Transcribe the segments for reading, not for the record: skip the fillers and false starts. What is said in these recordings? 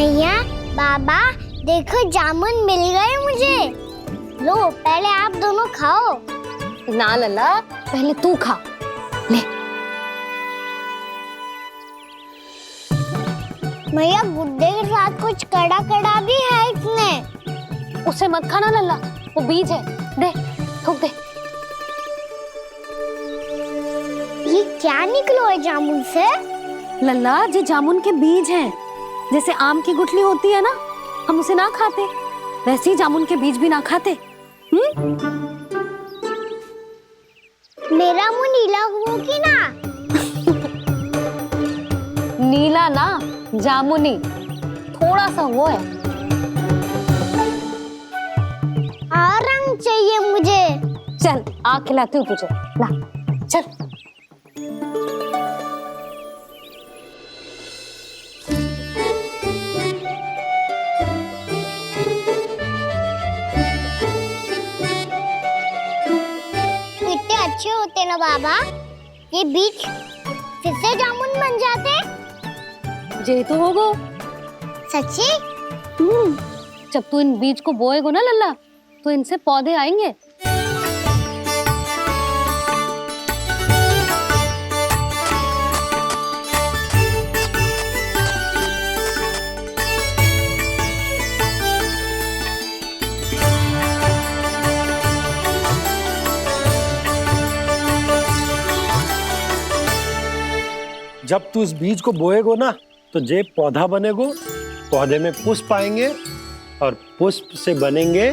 मैया, बाबा, देखो जामुन मिल गए मुझे। लो, पहले आप दोनों खाओ। ना लल्ला, पहले तू खा। ले। मैया, गुड्डे के साथ कुछ कड़ा कड़ा भी है इसमें। उसे मत खाना लल्ला, वो बीज है। दे, थूक दे। ये क्या निकलो है जामुन से? लल्ला, ये जामुन के बीज हैं। जैसे आम की गुठली होती है ना, हम उसे ना खाते, वैसे ही जामुन के बीज भी ना खाते। मेरा मुंह नीला हुआ कि ना? नीला ना, जामुनी, थोड़ा सा वो है। और रंग चाहिए मुझे। चल, आ खिलाती हूँ तुझे। ला, चल। कितने अच्छे होते ना बाबा, ये बीज फिर से जामुन बन जाते। जे तो होगो। सच्ची? जब तू इन बीज को बोएगो ना लल्ला, तो इनसे पौधे आएंगे। जब तू इस बीज को बोएगो ना, तो जे पौधा बनेगो, पौधे में पुष्प आएंगे और पुष्प से बनेंगे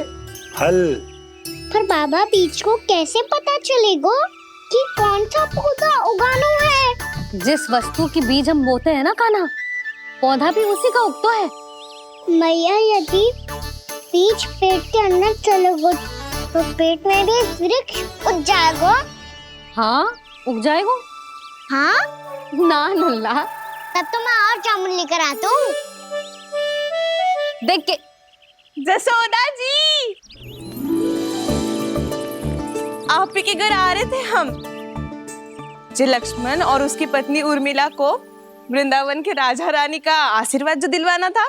फल। पर बाबा, बीज को कैसे पता चलेगा कि कौन सा पौधा उगाना है? जिस वस्तु की बीज हम बोते हैं ना कान्हा, पौधा भी उसी का उगता है। मैया, यदि बीज पेट के अंदर चलेगा तो पेट में भी वृक्ष उग जाएगा। हाँ, उग जाएगा। हाँ? ना लल्ला, तब तो मैं और जामुन लेकर आता हूँ। देख के। जसोदा जी, आप ही के घर आ रहे थे हम। जो लक्ष्मण और उसकी पत्नी उर्मिला को वृंदावन के राजा रानी का आशीर्वाद जो दिलवाना था।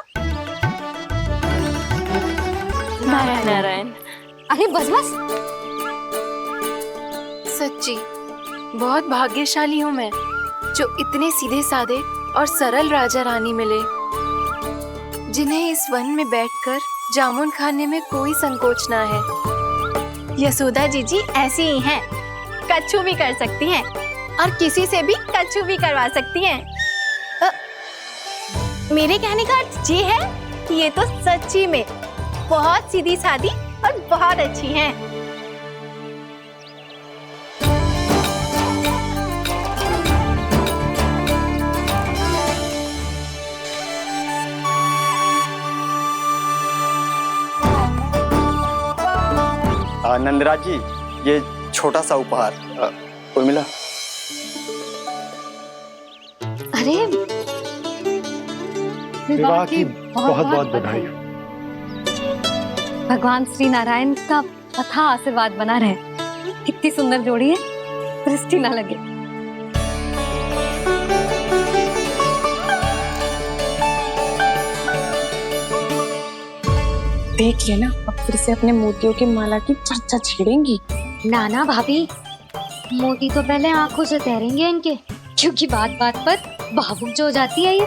नारायण नारायण। अरे बस बस। सच्ची बहुत भाग्यशाली हूँ मैं, जो इतने सीधे साधे और सरल राजा रानी मिले, जिन्हें इस वन में बैठकर जामुन खाने में कोई संकोच ना है। यशोदा जी ऐसी ही हैं, कच्छू भी कर सकती हैं और किसी से भी कच्छू भी करवा सकती हैं। मेरे कहने का अर्थ ये है कि ये तो सच्ची में बहुत सीधी सादी और बहुत अच्छी हैं। नंदराज जी, ये छोटा सा उपहार। उर्मिला। अरे विवाह की बहुत बहुत बधाई। भगवान श्री नारायण का अथाह आशीर्वाद बना रहे। कितनी सुंदर जोड़ी है, दृष्टि ना लगे। देख लेना, अब फिर से अपने मोतियों की माला की चर्चा छेड़ेंगी। नाना भाभी, मोती तो पहले आंखों से तैरेंगे इनके, क्योंकि बात बात पर भावुक जो हो जाती है ये।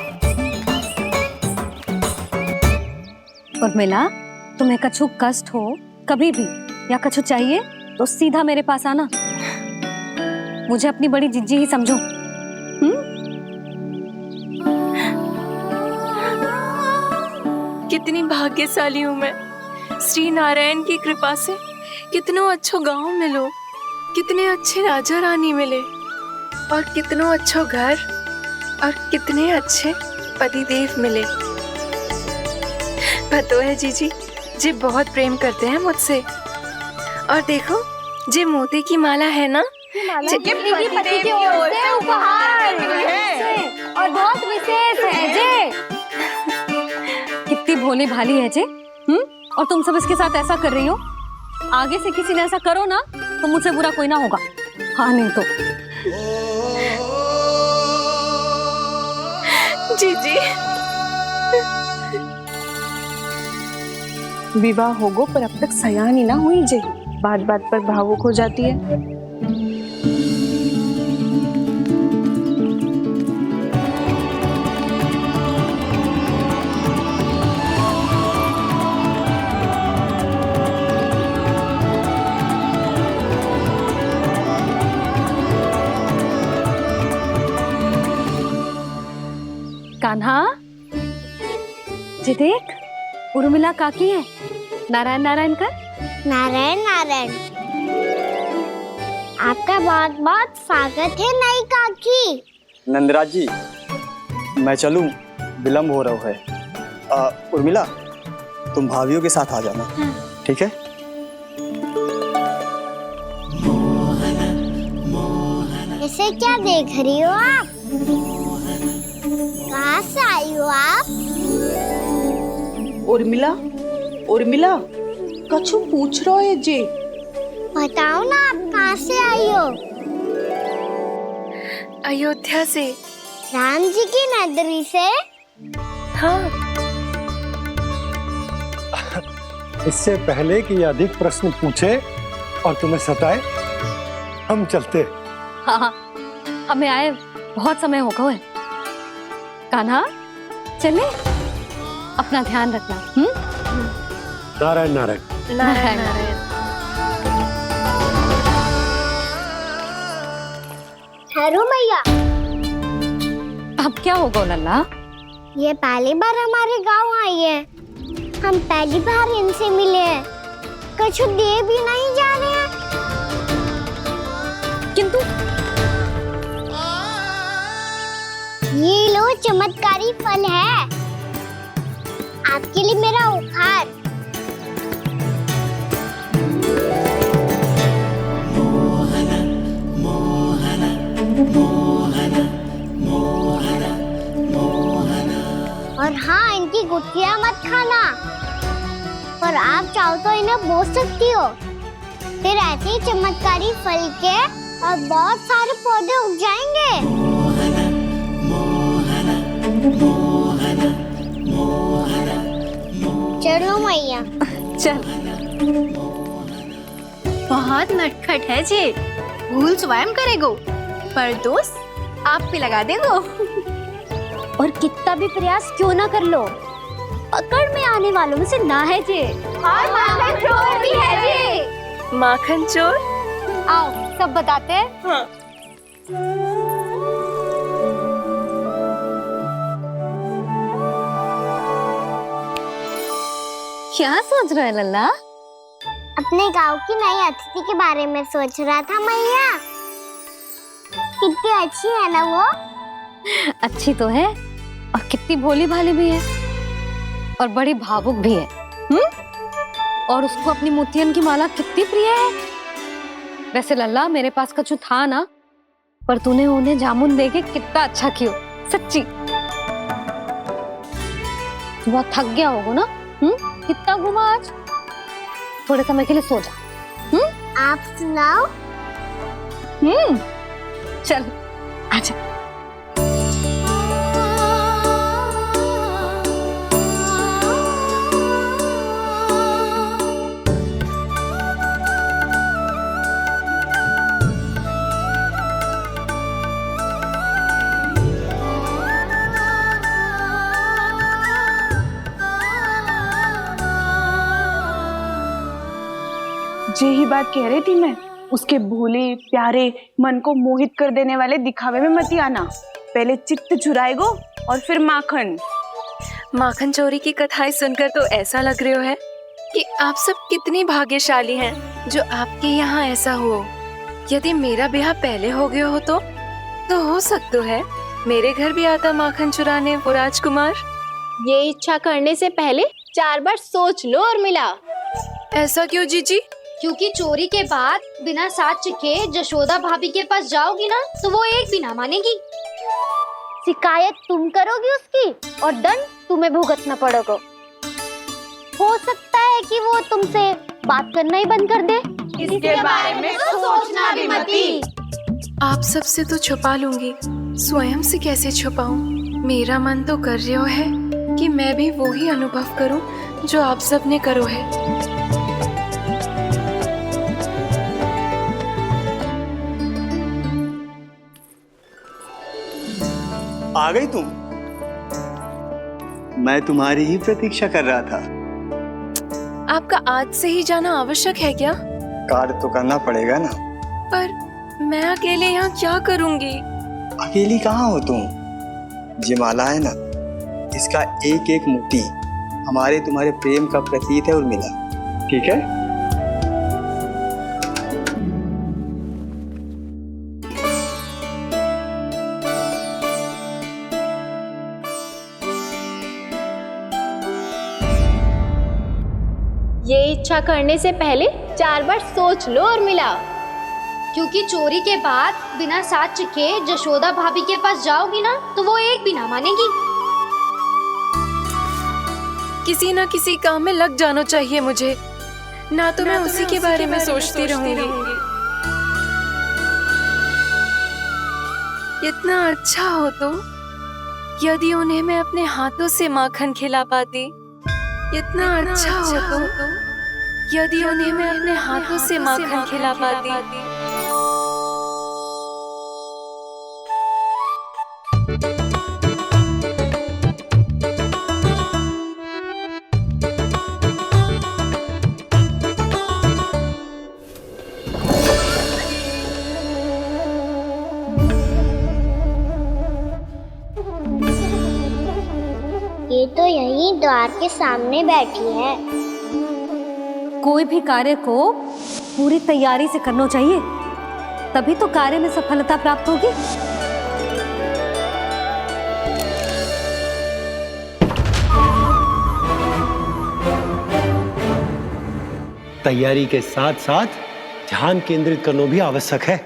उर्मिला, तुम्हें कछु कष्ट हो कभी भी या कछु चाहिए तो सीधा मेरे पास आना। मुझे अपनी बड़ी जिज्जी ही समझो। कितनी भाग्यशाली हूँ मैं, श्री नारायण की कृपा से कितनों अच्छो गांव मिलो, कितने अच्छे राजा रानी मिले, और कितनों अच्छो घर और कितने अच्छे पतिदेव मिले। पतो है जीजी, जी बहुत प्रेम करते हैं मुझसे। और देखो, जी मोती की माला है ना, पति की ओर से उपहार है और बहुत विशेष है जे। कितनी भोली भाली है जे। और तुम सब इसके साथ ऐसा कर रही हो। आगे से किसी ने ऐसा करो ना तो मुझसे बुरा कोई ना होगा। हाँ नहीं तो। जीजी विवाह होगो पर अब तक सयान ही ना हुई जे, बात बात पर भावुक हो जाती है। कान्हा, जी देख, उर्मिला काकी है। नारायण नारायण कर। नारायण नारायण। आपका बहुत बहुत स्वागत है नई काकी। नंदराज जी, मैं चलूं, विलम्ब हो रहा है। उर्मिला, तुम भाभियों के साथ आ जाना, ठीक है? इसे क्या देख रही हो आप? कहाँ से आई हो आप? उर्मिला, उर्मिला, कछु पूछ रहा है जे। बताओ ना आप कहाँ से आई हो? अयोध्या से। राम जी की नगरी से? हाँ। इससे पहले कि ये अधिक प्रश्न पूछे और तुम्हें सताए, हम चलते। हाँ हाँ, हमें आए बहुत समय हो गया है। कान्हा, चले, अपना ध्यान रखना। नारायण नारायण। नारायण नारायण। ठहरो मैया। अब क्या होगा लल्ला? ये पहली बार हमारे गांव आई है। हम पहली बार इनसे मिले हैं। कुछ दे भी नहीं जा रहे हैं। किंतु ये लो, चमत्कारी फल है आपके लिए, मेरा उपहार। और हाँ, इनकी गुठलियां मत खाना। और आप चाहो तो इन्हें बो सकती हो। फिर ऐसे ही चमत्कारी फल के और बहुत सारे पौधे उग जाएंगे। चलो मैया। चल। बहुत नटखट है जे, भूल स्वयं करेगो, पर दोस्त आप पे लगा देगो। और कितना भी प्रयास क्यों ना कर लो, पकड़ में आने वालों में से ना है जे। और माखन चोर भी है जे। माखन चोर? आओ सब बताते हैं। हाँ। क्या सोच रहा है लल्ला? अपने गांव की नई अतिथि के बारे में सोच रहा था मैया। कितनी अच्छी है ना वो? अच्छी तो है, और कितनी भोली भाली भी है, और बड़ी भावुक भी है। और उसको अपनी मोतियन की माला कितनी प्रिय है। वैसे लल्ला, मेरे पास कछु था ना, पर तूने उन्हें जामुन देके कितना अच्छा किया, सच्ची। तू बहुत थक गया होगा ना? कितना घूमा आज? थोड़े समय के लिए सो जा। आप सुनाओ। चल आजा। यही बात कह रही थी मैं, उसके भोले प्यारे मन को मोहित कर देने वाले दिखावे में मत आना। पहले चित्त चुराएगो और फिर माखन। माखन चोरी की कथाएं सुनकर तो ऐसा लग रहा है कि आप सब कितनी भाग्यशाली हैं जो आपके यहाँ ऐसा हो। यदि मेरा ब्याह पहले हो गया हो तो हो सकता है मेरे घर भी आता माखन चुराने वो राजकुमार। ये इच्छा करने से पहले 4 बार सोच लो उर्मिला। ऐसा क्यों जीजी? क्योंकि चोरी के बाद बिना साथ चिखे जशोदा भाभी के पास जाओगी ना, तो वो एक भी ना मानेगी। शिकायत तुम करोगी उसकी और दंड तुम्हें भुगतना पड़ेगा। हो सकता है कि वो तुमसे बात करना ही बंद कर दे। इसके बारे में तो सोचना भी मती। आप सबसे तो छुपा लूंगी, स्वयं से कैसे छुपाऊं? मेरा मन तो कर रहा है कि मैं भी वो ही अनुभव करूं जो आप सब ने करो है। आ गई तुम? मैं तुम्हारी ही प्रतीक्षा कर रहा था। आपका आज से ही जाना आवश्यक है क्या? कार्य तो करना पड़ेगा ना। पर मैं अकेले यहाँ क्या करूँगी? अकेली कहाँ हो तुम? ये माला है ना, इसका एक एक मोती हमारे तुम्हारे प्रेम का प्रतीक है उर्मिला, ठीक है? ये इच्छा करने से पहले 4 बार सोच लो उर्मिला। क्योंकि चोरी के बाद बिना साक्ष्य के जशोदा भाभी के पास जाओगी ना तो वो एक भी ना मानेगी। किसी ना किसी काम में लग जाना चाहिए मुझे, ना तो मैं उसी के बारे में सोचती रहूंगी। इतना अच्छा हो तो यदि उन्हें मैं अपने हाथों से माखन खिला पाती। इतना अच्छा हो तो यदि उन्हें मैं अपने हाथों से माखन खिला पाती। ये तो यहीं द्वार के सामने बैठी है। कोई भी कार्य को पूरी तैयारी से करना चाहिए, तभी तो कार्य में सफलता प्राप्त होगी। तैयारी के साथ साथ ध्यान केंद्रित करना भी आवश्यक है,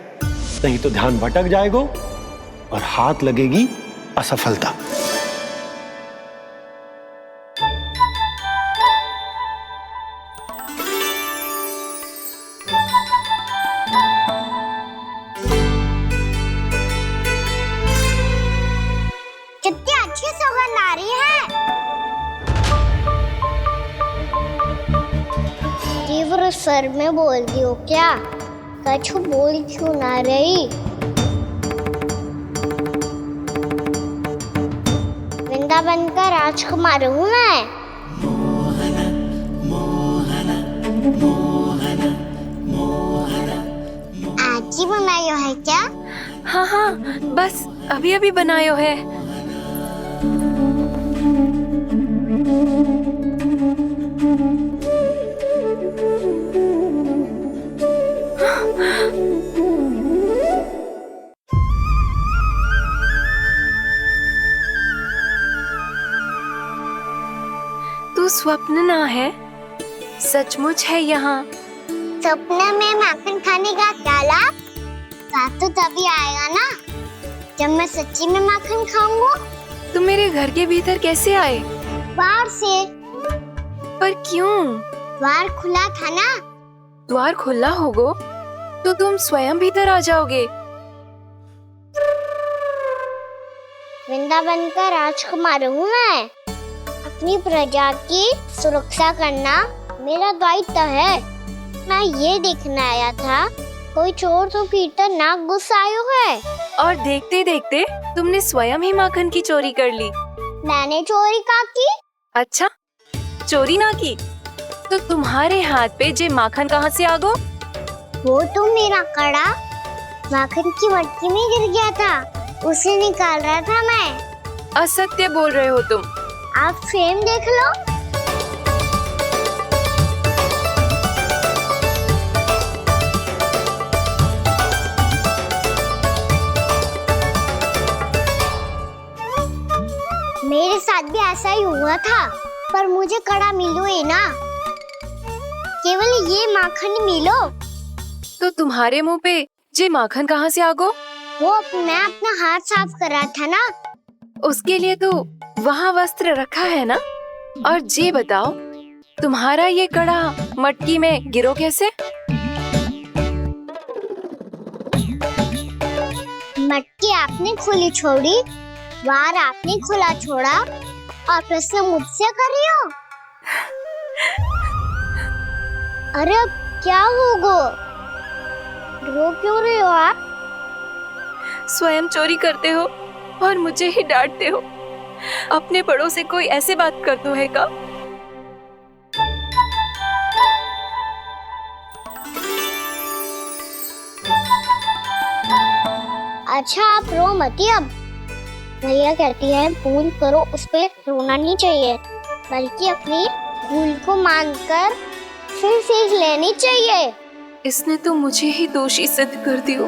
नहीं तो ध्यान भटक जाएगा और हाथ लगेगी असफलता। कितनी अच्छी सुगंध आ रही है। तीव्र स्वर में बोलती हो क्या? कछु बोल क्यों ना रही? वृंदावन का राजकुमार हूँ मैं। आज ही बनायो है क्या? हाँ हाँ, बस अभी अभी बनायो है। तू स्वप्न ना है, सचमुच है यहाँ। सपने में माखन खाने का क्या लाभ? रात तो तभी आएगा ना जब मैं सच्ची में माखन खाऊंगा। तुम मेरे घर के भीतर कैसे आए? बाहर से। पर क्यों? द्वार खुला था ना। द्वार खुला होगा तो तुम स्वयं भीतर आ जाओगे। वृंदावन का राजकुमार हूँ मैं। अपनी प्रजा की सुरक्षा करना मेरा दायित्व है। मैं ये देखने आया था कोई चोर तो भीतर ना घुस आयो है। और देखते देखते तुमने स्वयं ही माखन की चोरी कर ली। मैंने चोरी का की? अच्छा, चोरी ना की तो तुम्हारे हाथ पे जे माखन कहाँ से आ गो? वो तो मेरा कड़ा माखन की मटकी में गिर गया था, उसे निकाल रहा था मैं। असत्य बोल रहे हो तुम। आप स्वयं देख लो। मेरे साथ भी ऐसा ही हुआ था, पर मुझे कड़ा मिलो है ना, केवल ये माखन मिलो। तो तुम्हारे मुंह पे जे माखन कहाँ से आ गो? वो मैं अपना हाथ साफ कर रहा था ना। उसके लिए तो वहाँ वस्त्र रखा है ना। और जे बताओ, तुम्हारा ये कड़ा मटकी में गिरो कैसे? मटकी आपने खुली छोड़ी, द्वार आपने खुला छोड़ा और प्रश्न मुझसे कर रही हो? अरे अब क्या होगा? रो क्यों रहे हो आप? स्वयं चोरी करते हो और मुझे ही डांटते हो। अपने बड़ों से कोई ऐसे बात करते है का? अच्छा आप रो मती अब। भैया कहती है भूल करो, उस पे रोना नहीं चाहिए, बल्कि अपनी भूल को मानकर फिर सीख लेनी चाहिए। इसने तो मुझे ही दोषी सिद्ध कर दियो।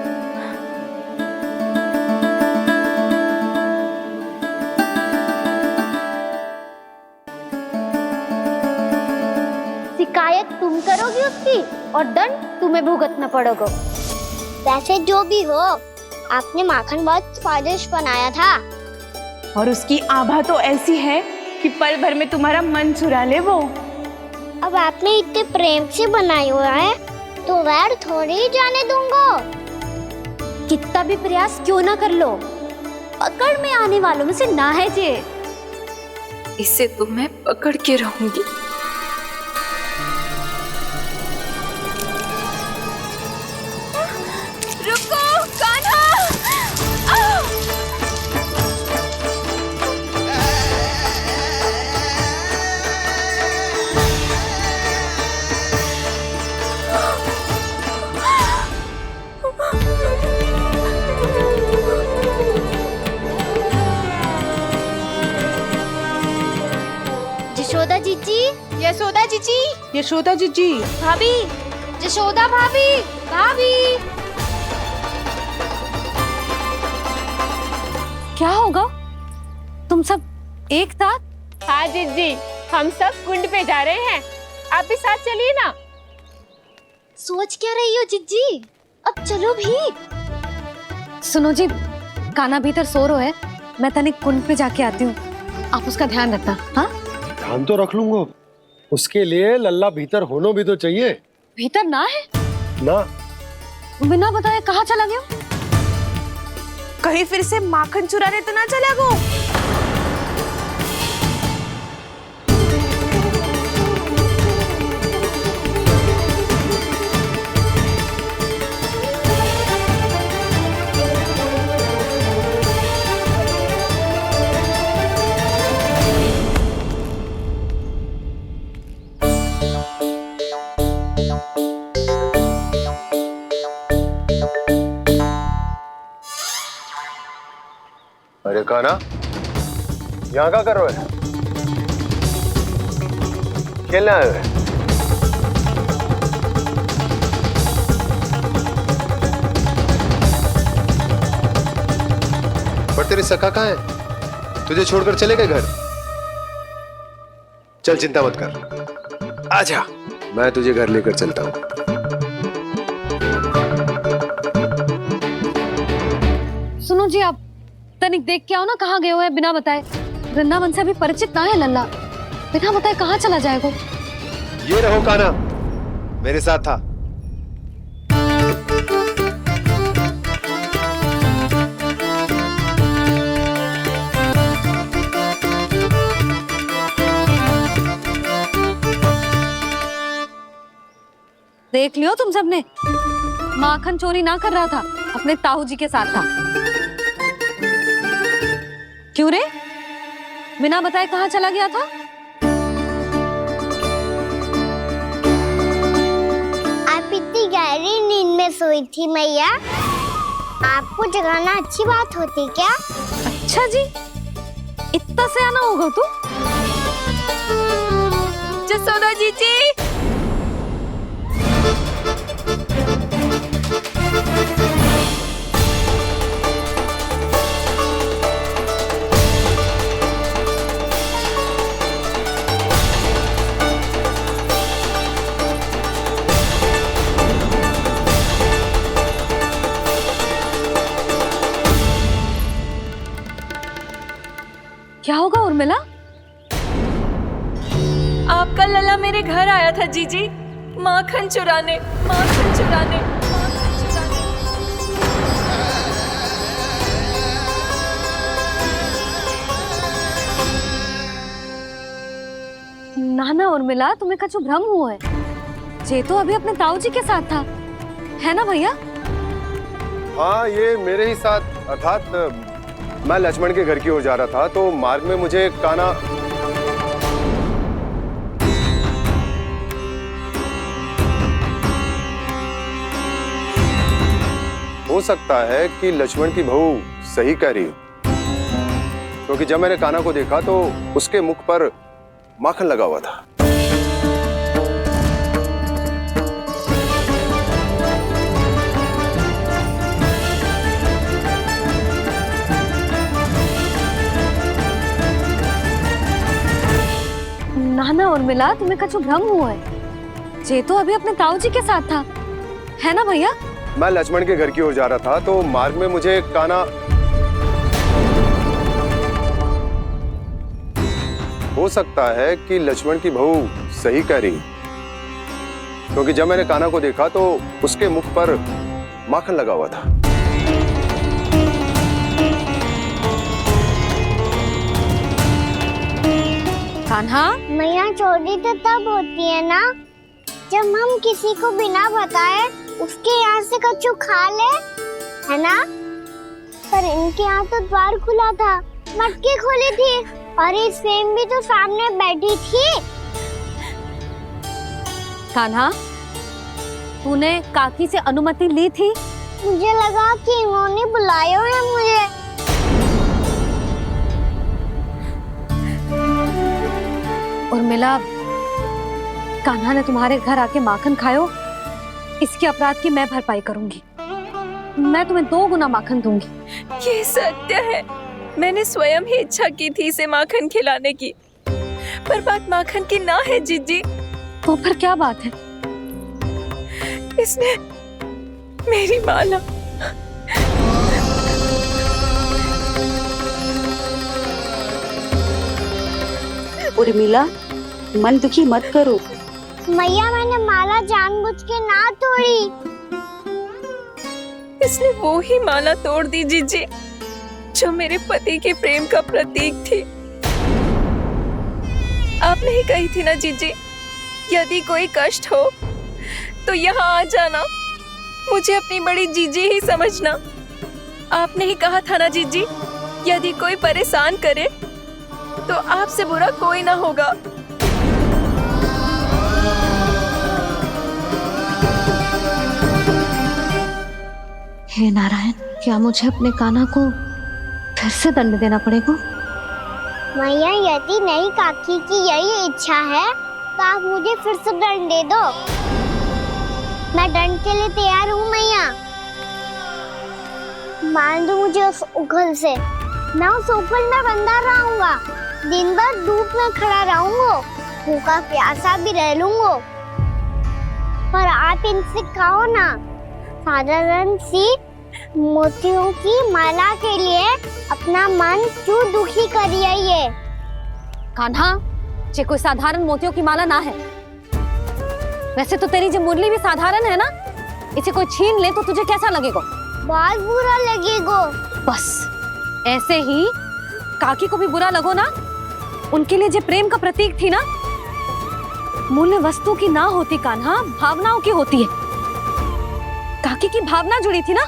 शिकायत तुम करोगी उसकी और दंड तुम्हें भुगतना पड़ेगा। वैसे जो भी हो, आपने माखन बहुत स्वादिष्ट बनाया था। और उसकी आभा तो ऐसी है कि पल भर में तुम्हारा मन चुरा ले वो। अब आपने इतने प्रेम से बनाया हुआ है तो वैर थोड़ी ही जाने दूंगा। कितना भी प्रयास क्यों ना कर लो, पकड़ में आने वालों में से ना है जे। इसे तो मैं पकड़ के रहूंगी। रुको कान्हा! यशोदा जीजी, यशोदा जीजी, यशोदा जीजी, भाभी, यशोदा भाभी, भाभी। क्या होगा? तुम सब एक साथ? हाँ जीजी, हम सब कुंड पे जा रहे हैं, आप भी साथ चलिए ना। सोच क्या रही हो जीजी? अब चलो भी। सुनो जी, कान्हा भीतर सो रो है, मैं तनिक कुंड पे जाके आती हूँ, आप उसका ध्यान रखना। हाँ, ध्यान तो रख लूंगा, उसके लिए लल्ला भीतर होना भी तो चाहिए। भीतर ना है? ना, बिना बताए कहाँ चला गया? कहीं फिर से माखन चुराने तो ना चला गो। अरे कान्हा, यहाँ क्या कर रहे हो? खेलने आए हुए? पर तेरे सखा कहाँ है? तुझे छोड़कर चले गए घर? चल चिंता मत कर, आजा, मैं तुझे घर लेकर चलता हूँ। सुनो जी, आप तनिक देख के आओ ना कहाँ गए हुए हैं बिना बताए। वृंदावन से अभी परिचित ना है लल्ला, बिना बताए कहाँ चला जाएगा? ये रहो कान्हा, मेरे साथ था। देख लियो तुम सबने, माखन चोरी ना कर रहा था, अपने ताऊ जी के साथ था। क्यों रे, बिना बताए कहाँ चला गया था? आप इतनी गहरी नींद में सोई थी मैया, आपको जगाना अच्छी बात होती क्या? अच्छा जी, इतना सयाना होगा तू? जसोदा जीजी, क्या होगा उर्मिला? आपका लल्ला मेरे घर आया था जीजी, माखन चुराने, माखन चुराने, माखन चुराने। ना ना उर्मिला, तुम्हें कछु भ्रम हुआ है। ये तो अभी अपने ताऊ जी के साथ था, है ना भैया? हाँ, ये मेरे ही साथ, अर्थात मैं लक्ष्मण के घर की ओर जा रहा था तो मार्ग में मुझे कान्हा। हो सकता है कि लक्ष्मण की बहू सही कह रही हो, क्योंकि जब मैंने कान्हा को देखा तो उसके मुख पर माखन लगा हुआ था। नाना उर्मिला, तुम्हें कछु भ्रम हुआ है। ये तो अभी अपने ताऊ जी के साथ था, है ना भैया? मैं लक्ष्मण के घर की ओर जा रहा था तो मार्ग में मुझे कान्हा। हो सकता है कि लक्ष्मण की बहू सही कह रही, क्योंकि जब मैंने कान्हा को देखा तो उसके मुख पर माखन लगा हुआ था। कान्हा, मैया चोरी तो तब होती है ना जब हम किसी को बिना बताए उसके यहाँ से कछु खा ले, है ना? पर इनके यहाँ तो द्वार खुला था, मटकी खोली थी और इस फेम भी तो सामने बैठी थी। कान्हा, तूने काकी से अनुमति ली थी? मुझे लगा कि इन्होंने बुलाया है मुझे। उर्मिला, कान्हा ने तुम्हारे घर आके माखन खायो, इसके अपराध की मैं भरपाई करूंगी। मैं तुम्हें 2 गुना माखन दूंगी। ये सत्य है, मैंने स्वयं ही इच्छा की थी इसे माखन खिलाने की, पर बात माखन की ना है जीजी। तो फिर क्या बात है? इसने मेरी माला। उर्मिला, मन दुखी मत करो। मैया, मैंने माला जानबूझ के ना तोड़ी। इसने वो ही माला तोड़ दी जीजी जो मेरे पति के प्रेम का प्रतीक थी। आपने ही कही थी ना जीजी, यदि कोई कष्ट हो तो यहाँ आ जाना, मुझे अपनी बड़ी जीजी ही समझना। आपने ही कहा था ना जीजी, यदि कोई परेशान करे तो आपसे बुरा कोई ना होगा। हे नारायण, क्या मुझे अपने कान्हा को फिर से दंड देना पड़ेगा? मैया, यदि नहीं काकी की यही इच्छा है तो आप मुझे फिर से दंड दे दो। मैं दंड के लिए तैयार हूँ मैया। मान दो मुझे उस उखल से, मैं उस उखल में बंधा रहूंगा, दिन भर धूप में खड़ा रहूंगा, भूखा प्यासा भी रह लूंगा। पर आप इनसे कहो ना, साधारण सी मोतियों की माला के लिए अपना मन क्यों दुखी करिए? ये कान्हा, ये कोई साधारण मोतियों की माला ना है। वैसे तो तेरी जो मुरली भी साधारण है ना, इसे कोई छीन ले तो तुझे कैसा लगेगा? बहुत बुरा लगेगा। बस ऐसे ही काकी को भी बुरा लगो ना। उनके लिए जो प्रेम का प्रतीक थी ना, मूल्य वस्तु की ना होती कान्हा, भावनाओं की होती है। काकी की भावना जुड़ी थी ना।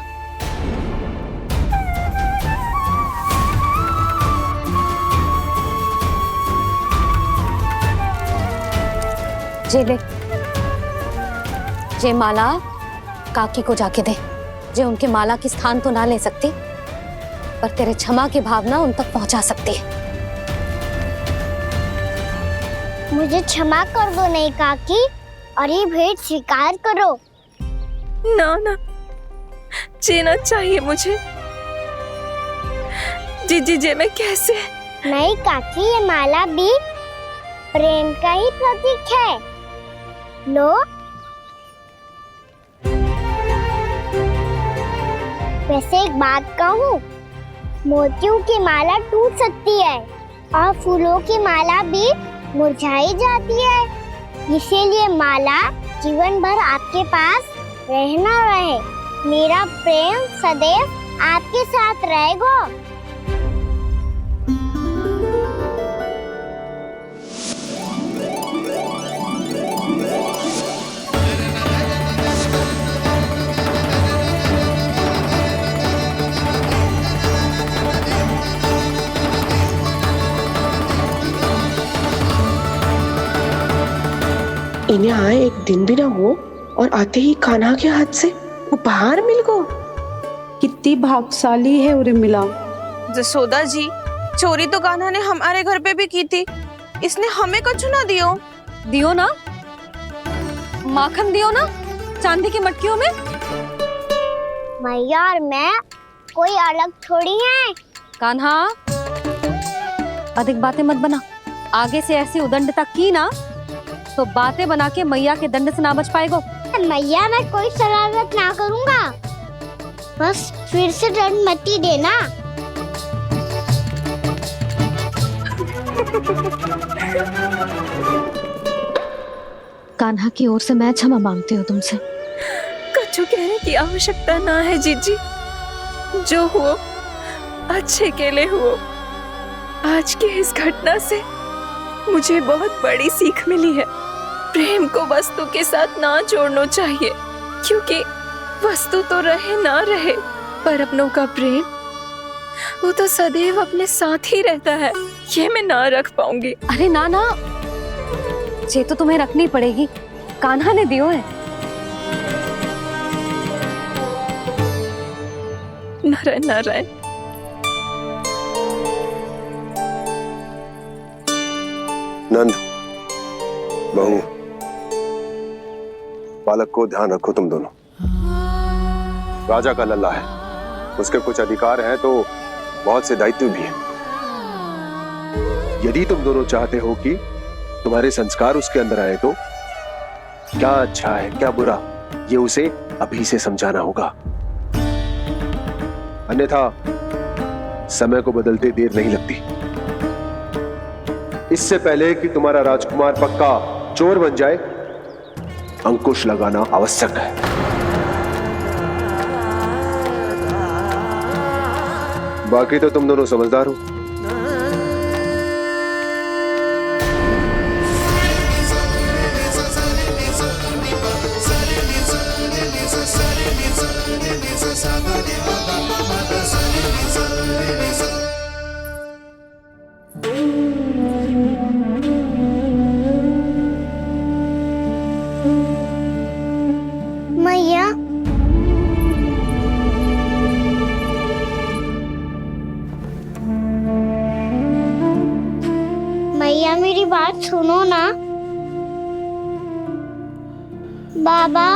जे ले, जे माला काकी को जाके दे। जे उनके माला की स्थान तो ना ले सकती, पर तेरे क्षमा की भावना उन तक पहुंचा सकती है। मुझे क्षमा कर दो नहीं काकी, और ये भेंट स्वीकार करो। ना ना, जीना चाहिए मुझे। जीजी जे मैं कैसे? नहीं काकी, ये माला भी प्रेम का ही प्रतीक है। लो। वैसे एक बात कहूँ, मोतियों की माला टूट सकती है और फूलों की माला भी मुरझाई जाती है। इसीलिए माला जीवन भर आपके पास रहना रहे। मेरा प्रेम सदैव आपके साथ रहेगा। इन्हें आए एक दिन भी ना हो और आते ही कान्हा के हाथ से उपहार मिल गो। कितनी भाग्यशाली है उर्मिला। जसोदा जी, चोरी तो कान्हा ने हमारे घर पे भी की थी, इसने हमें कुछ ना दियो। दियो ना, माखन दियो ना चांदी की मटकियों में। मैया और मैं कोई अलग थोड़ी है। कान्हा, अधिक बातें मत बना। आगे से ऐसी उदंडता की ना तो बातें बना के मैया के दंड से ना बच पाएगो। मैया, मैं कोई शरारत ना करूंगा, बस फिर से दंड मत ही देना। कान्हा की ओर से मैं क्षमा मांगती हूँ तुमसे। कछु कहने की आवश्यकता ना है जीजी, जो हुआ अच्छे के लिए हुआ। आज की इस घटना से मुझे बहुत बड़ी सीख मिली है। प्रेम को वस्तु के साथ ना जोड़ना चाहिए, क्योंकि वस्तु तो रहे ना रहे, पर अपनों का प्रेम वो तो सदैव अपने साथ ही रहता है। ये मैं ना रख पाऊंगी। अरे ना ना, ये तो तुम्हें रखनी पड़ेगी, कान्हा ने दियो है। नारायण नारायण। नंद, बहू, बालक को ध्यान रखो तुम दोनों। राजा का लल्ला है, उसके कुछ अधिकार हैं तो बहुत से दायित्व भी हैं। यदि तुम दोनों चाहते हो कि तुम्हारे संस्कार उसके अंदर आए तो क्या अच्छा है क्या बुरा, ये उसे अभी से समझाना होगा। अन्यथा समय को बदलते देर नहीं लगती। इससे पहले कि तुम्हारा राजकुमार पक्का चोर बन जाए, अंकुश लगाना आवश्यक है। बाकी तो तुम दोनों समझदार हो। मैया, मैया मेरी बात सुनो ना। बाबा,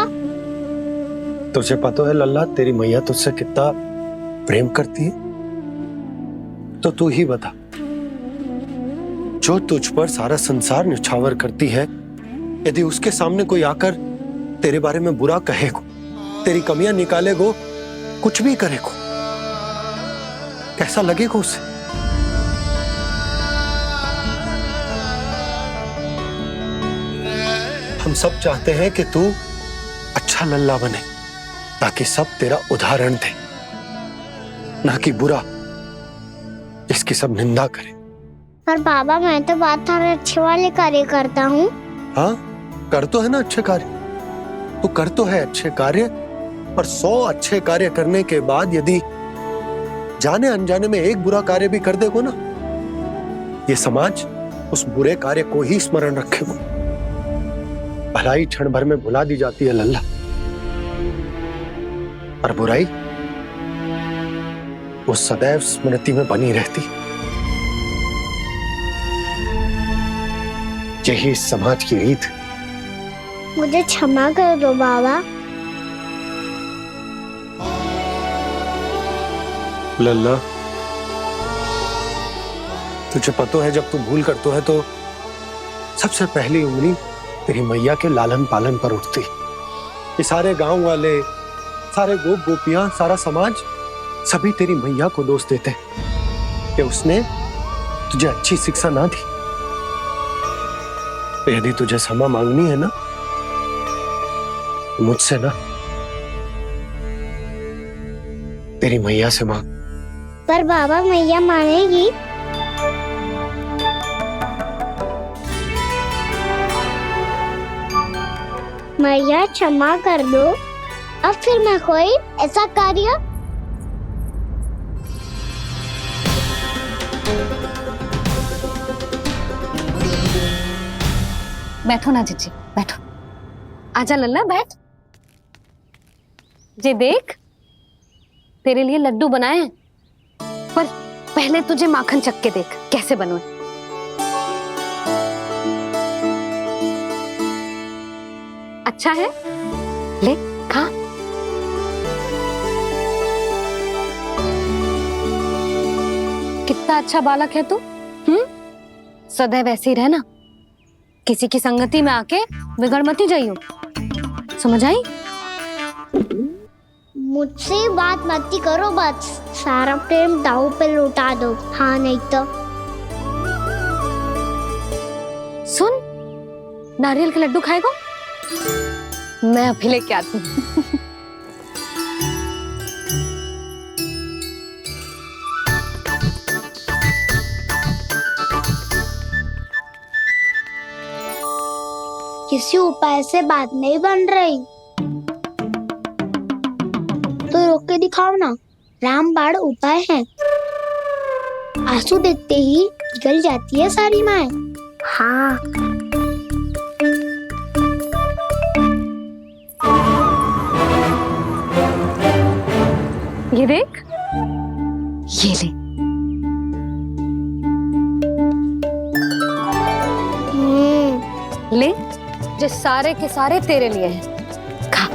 तुझे पता है लल्ला, तेरी मैया तुझसे कितना प्रेम करती है, तो तू ही बता, जो तुझ पर सारा संसार न्यौछावर करती है, यदि उसके सामने कोई आकर तेरे बारे में बुरा कहेगो, तेरी कमियां निकालेगो, कुछ भी करेगो, कैसा लगेगा उसे? हम सब चाहते हैं कि तू अच्छा लल्ला बने, ताकि सब तेरा उदाहरण दे, ना कि बुरा जिसकी सब निंदा करे। पर बाबा, मैं तो बात हर अच्छे वाले कार्य करता हूँ। हाँ, कर तो है ना अच्छे कार्य, तू कर तो है अच्छे कार्य, पर 100 अच्छे कार्य करने के बाद यदि जाने अनजाने में एक बुरा कार्य भी कर देगो ना, ये समाज उस बुरे कार्य को ही स्मरण रखेगो। भलाई क्षण भर में भुला दी जाती है लल्ला, और बुराई वो सदैव स्मृति में बनी रहती। यही इस समाज की रीत। मुझे क्षमा कर दो बाबा। लल्ला, तुझे पता है जब तू भूल करतो है तो सबसे पहली उंगली तेरी मैया के लालन पालन पर उठती। ये सारे गांव वाले, सारे गोप गोपियां, सारा समाज, सभी तेरी मैया को दोष देते कि उसने तुझे अच्छी शिक्षा ना दी। तो यदि तुझे क्षमा मांगनी है ना, मुझसे ना, तेरी मैया से मांग। पर बाबा, मैया मानेगी? मैया क्षमा कर दो, अब फिर मैं कोई ऐसा कार्य। बैठो ना जीजी। बैठो, आजा लल्ला बैठ। जे देख, तेरे लिए लड्डू बनाए हैं, पर पहले तुझे माखन चख के देख कैसे बने। अच्छा है, ले खा। कितना अच्छा बालक है तू। सदैव ऐसे ही रहना, किसी की संगति में आके बिगड़ मती जाइयो, समझ आई? मुझसे बात मत करो, बस सारा प्रेम दाव पे लौटा दो। हाँ नहीं तो सुन, नारियल के लड्डू खाएगा? मैं अभी लेके आती हूँ। किसी उपाय से बात नहीं बन रही तो रोक के दिखाओ ना। रामबाण उपाय है, आंसू देखते ही जल जाती है सारी माए। हाँ ये देख, ये ले। ले, जो सारे के सारे तेरे लिए हैं, खा।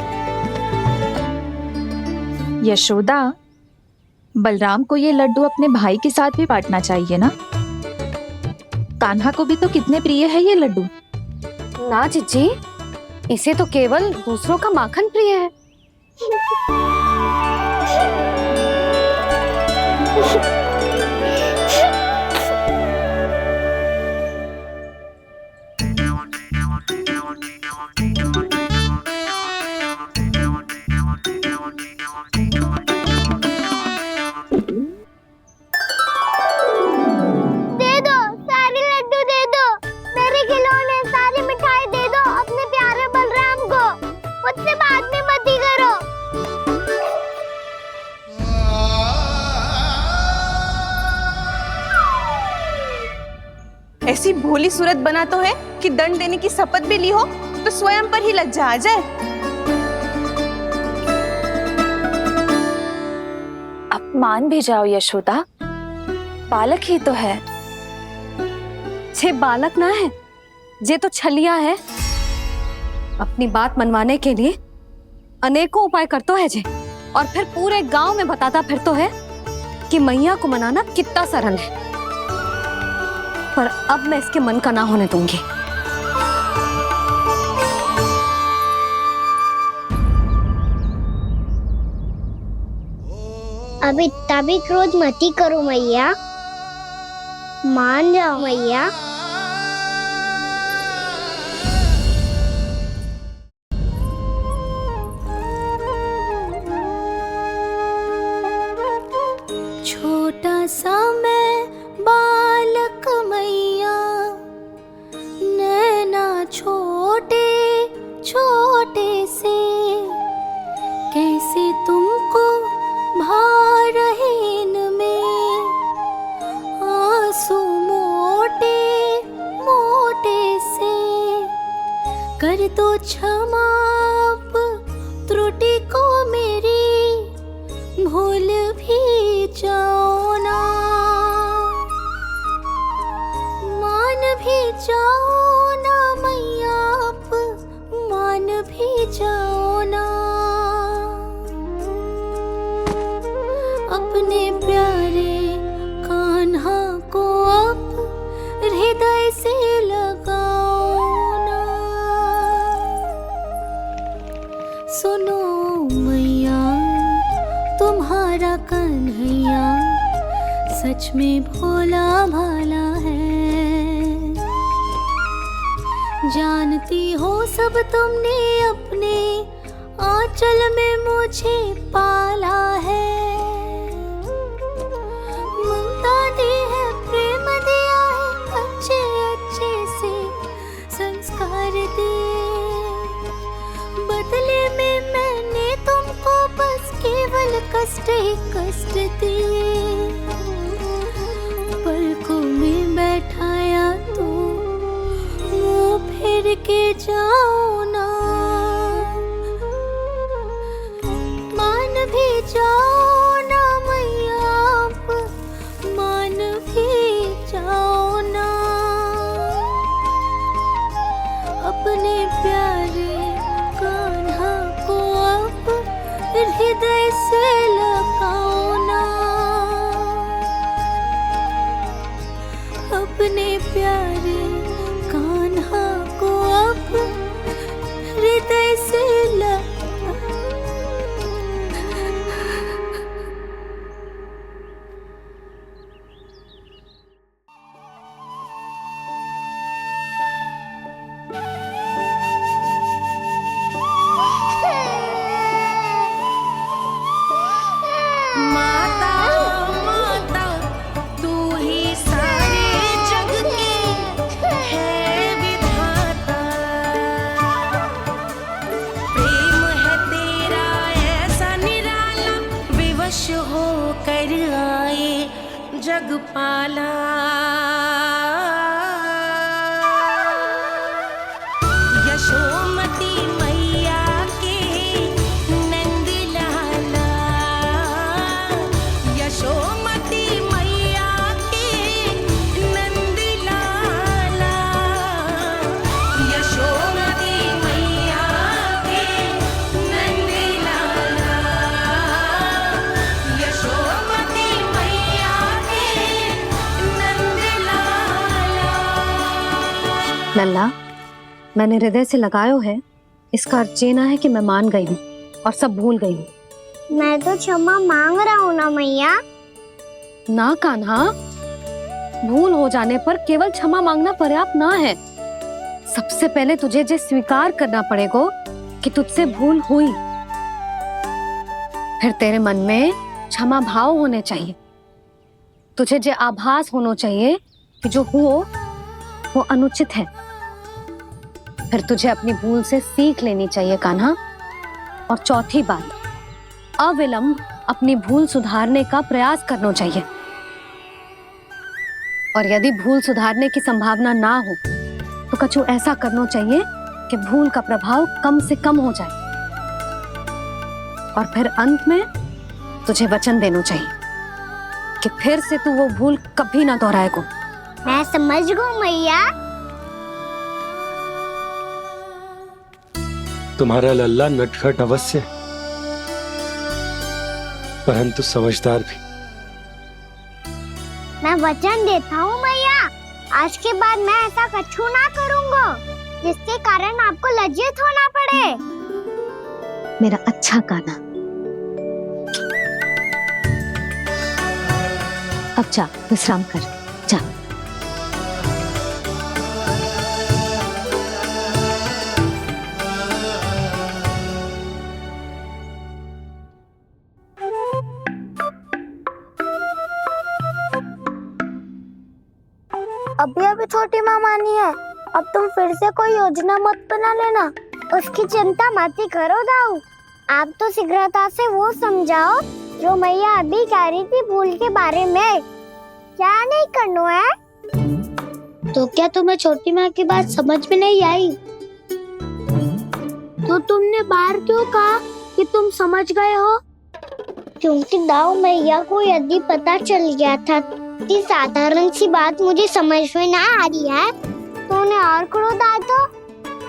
यशोदा, बलराम को ये लड्डू अपने भाई के साथ भी बांटना चाहिए ना। कान्हा को भी तो कितने प्रिय है ये लड्डू। ना जीजी, इसे तो केवल दूसरों का माखन प्रिय है। ऐसी भोली सूरत बना तो है कि दंड देने की शपथ भी ली हो तो स्वयं पर ही लज्जा आ जाए। अब मान भी जाओ यशोदा, बालक ही तो है। छे बालक ना है, जे तो छलिया है। अपनी बात मनवाने के लिए अनेकों उपाय करतो है जे, और फिर पूरे गांव में बताता फिरतो है कि मैया को मनाना कितना सरल है। पर अब मैं इसके मन का ना होने दूंगी। अब इतना भी क्रोध मती करो मैया, मान जाओ मैया। छोटा सा मैं बालक मैया, नैना छोटे छोटे से, कैसे तुमको भा रहे इनमें आंसू मोटे मोटे से। कर दो क्षमा त्रुटि को मेरी, भूल भी जाओ ना, मान भी जाओ ना मैया, आप मान भी जाओ ना। अपने प्यारे कान्हा को अब हृदय से लगाओ ना। सुनो मैया, तुम्हारा कन्हैया सच में भोला भाला है। जानती हो सब तुमने अपने आंचल में मुझे पाला है। ममता दी है, प्रेम दिया है, अच्छे अच्छे से संस्कार दिए। बदले में मैंने तुमको बस केवल कष्ट ही कष्ट दिए। पलकों में बैठाया तो मुंह फेर के जाओ ना, मान भी जाओ ना मैया आप, मान भी जाओ ना। अपने प्यारे कान्हा को आप हृदय से लगाओ ना, अपने प्यारे कान्हा को आप हृदय से माता माता तू ही सारे जग की है विधाता, प्रेम है तेरा ऐसा निराला, विवश हो कर आए जग पाला। यशोमती मैया के नंद लाला, यशोमती मैया के नंद लाला, यशोमती मैया के नंद लाला, यशोमती मैया के नंद लाला। लल्ला, मैंने हृदय से लगायो है, इसका अर्थ ये ना है कि मैं मान गई हूँ और सब भूल गई हूँ। मैं तो क्षमा मांग रहा हूँ ना मैया। ना कान्हा, भूल हो जाने पर केवल क्षमा मांगना पर्याप्त ना है। सबसे पहले तुझे जे स्वीकार करना पड़ेगा कि तुझसे भूल हुई, फिर तेरे मन में क्षमा भाव होने चाहिए। तुझे जे आभास होना चाहिए कि जो हुआ वो अनुचित है। फिर तुझे अपनी भूल से सीख लेनी चाहिए कान्हा। और चौथी बात, अविलंब अपनी भूल सुधारने का प्रयास करना चाहिए। और यदि भूल सुधारने की संभावना ना हो तो कछु ऐसा करना चाहिए कि भूल का प्रभाव कम से कम हो जाए। और फिर अंत में तुझे वचन देना चाहिए कि फिर से तू वो भूल कभी ना दोहराएगा। मैं समझ गई मैया। तुम्हारा लल्ला नटखट अवश्य, परंतु समझदार भी। मैं वचन देता हूँ मैया, आज के बाद मैं ऐसा कछु ना करूँगा जिसके कारण आपको लज्जित होना पड़े। मेरा अच्छा कान्हा, अब जा विश्राम कर, जा। अभी अभी छोटी माँ मानी है, अब तुम फिर से कोई योजना मत बना लेना। उसकी चिंता मत ही करो दाऊ, आप तो शीघ्रता से वो समझाओ जो मैया अभी कह रही थी भूल के बारे में। क्या नहीं करना है? तो क्या तुम्हें छोटी माँ की बात समझ में नहीं आई? तो तुमने बाहर क्यों कहा कि तुम समझ गए हो? क्योंकि दाऊ मैया को यदि पता चल गया था कि साधारण सी बात मुझे समझ में ना आ रही है तो उन्हें और क्रोध आया। तो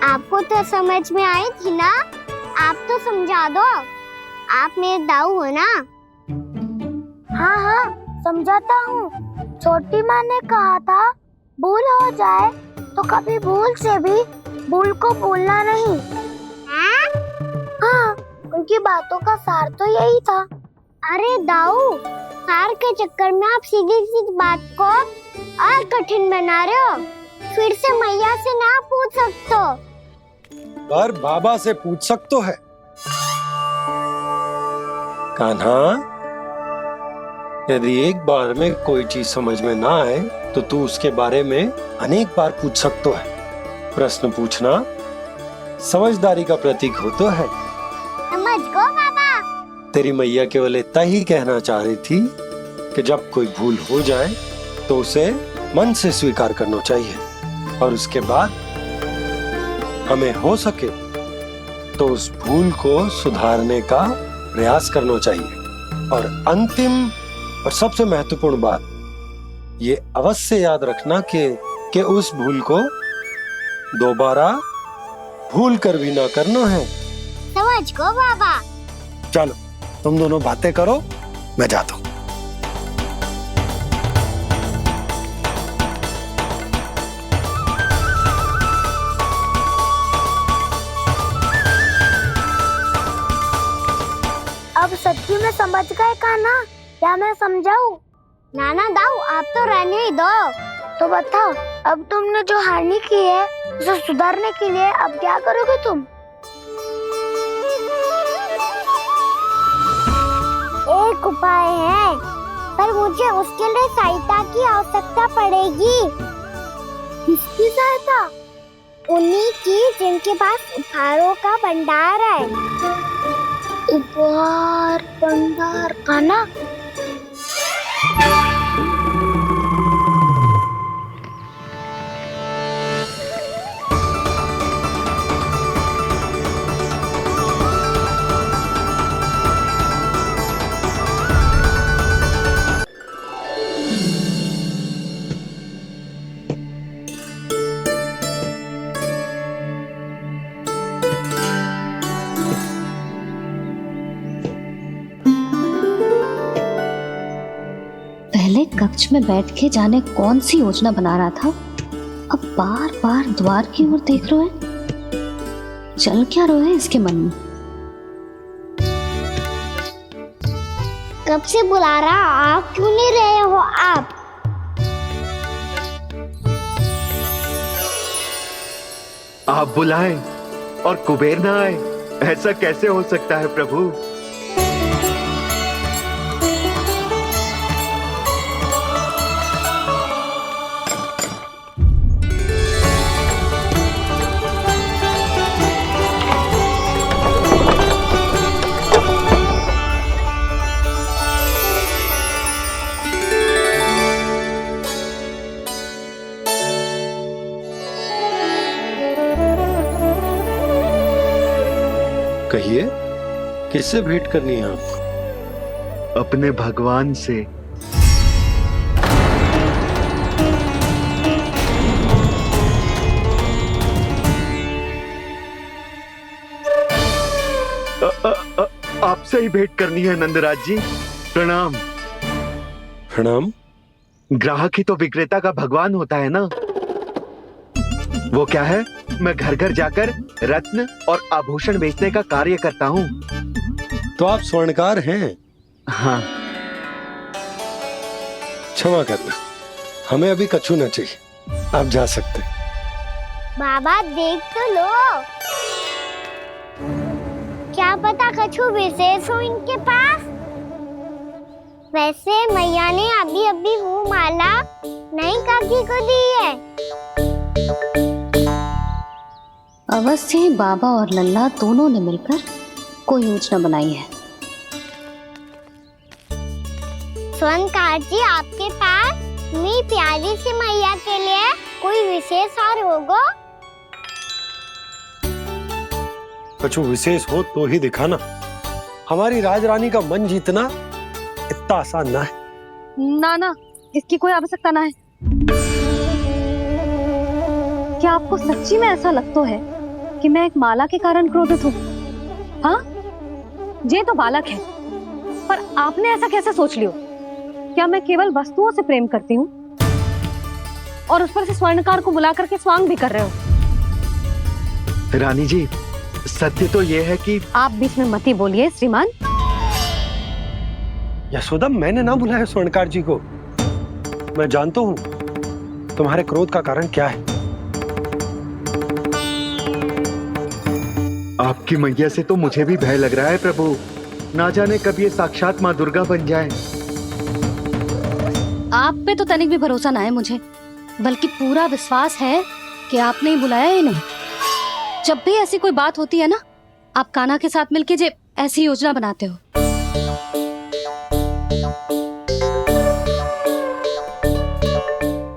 आपको तो समझ में आई थी ना, आप तो समझा दो। आप मेरे दाऊ हो ना। हाँ हाँ समझाता हूँ। छोटी माँ ने कहा था भूल हो जाए तो कभी भूल से भी भूल को भूलना नहीं। हाँ, उनकी बातों का सार तो यही था। अरे दाऊ, सार के चक्कर में आप सीधी सीधी बात को और कठिन बना रहे हो। फिर से मैया से ना पूछ सकते हो, पर बाबा से पूछ सकते है। कान्हा, यदि एक बार में कोई चीज समझ में ना आए तो तू उसके बारे में अनेक बार पूछ सकते है। प्रश्न पूछना समझदारी का प्रतीक होता है। समझ गो बाबा। तेरी मैया केवल इतना ही कहना चाह रही थी कि जब कोई भूल हो जाए तो उसे मन से स्वीकार करना चाहिए और उसके बाद हमें हो सके तो उस भूल को सुधारने का प्रयास करना चाहिए। और अंतिम और सबसे महत्वपूर्ण बात, ये अवश्य याद रखना कि उस भूल को दोबारा भूल कर भी ना करना है। समझ गो बाबा। चलो तुम दोनों बातें करो, मैं जाता हूँ। अब सच्ची में समझ गए कान्हा? क्या मैं समझाऊं? नाना दाऊ, आप तो रहने ही दो। तो बताओ, अब तुमने जो हानि की है उसे सुधारने के लिए अब क्या करोगे तुम? एक उपाय है, पर मुझे उसके लिए सहायता की आवश्यकता पड़ेगी। किसकी सहायता? उन्हीं की जिनके पास उपहारों का भंडार है। उपहार भंडार का ना? पहले कक्ष में बैठ के जाने कौन सी योजना बना रहा था, अब बार बार द्वार की ओर देख रहे हैं। चल क्या रहे हैं इसके मन में? कब से बुला रहा, आप क्यों नहीं रहे हो? आप बुलाएं और कुबेर ना आए, ऐसा कैसे हो सकता है प्रभु? कहिए, किससे भेंट करनी है आपको? अपने भगवान से। आपसे ही भेंट करनी है नंदराज जी। प्रणाम। प्रणाम। ग्राहक ही तो विक्रेता का भगवान होता है ना। वो क्या है, मैं घर घर जाकर रत्न और आभूषण बेचने का कार्य करता हूँ। तो आप स्वर्णकार हैं? हाँ। क्षमा करना, हमें अभी कछु न चाहिए, आप जा सकते। बाबा देख तो लो, क्या पता कछु विशेष हो इनके पास। वैसे मैया ने अभी अभी वो माला नई काकी को दी है। अवश्य ही बाबा और लल्ला दोनों ने मिलकर कोई योजना बनाई है। स्वर्णकार जी, आपके पास मेरी प्यारी सी मैया के लिए कोई विशेष हार होगा? कछु विशेष हो तो ही दिखाना। हमारी राजरानी का मन जीतना इतना आसान ना है। ना, इसकी कोई आवश्यकता ना है। क्या आपको सच्ची में ऐसा लगता है कि मैं एक माला के कारण क्रोधित हूँ? हाँ, ये तो बालक है, पर आपने ऐसा कैसे सोच लियो? क्या मैं केवल वस्तुओं से प्रेम करती हूँ और उस पर से स्वर्णकार को बुला करके स्वांग भी कर रहे हो? रानी जी, सत्य तो ये है कि आप बीच में मत ही बोलिए श्रीमान। यशोदा, मैंने ना बुलाया स्वर्णकार जी को। मैं जानता हूँ तुम्हारे क्रोध का कारण क्या है। आपकी मैया से तो मुझे भी भय लग रहा है प्रभु। ना जाने कब ये साक्षात माँ दुर्गा बन जाए। आप पे तो तनिक भी भरोसा ना है मुझे, बल्कि पूरा विश्वास है कि आपने ही बुलाया ही नहीं। जब भी ऐसी कोई बात होती है ना, आप कान्हा के साथ मिलके जे ऐसी योजना बनाते हो।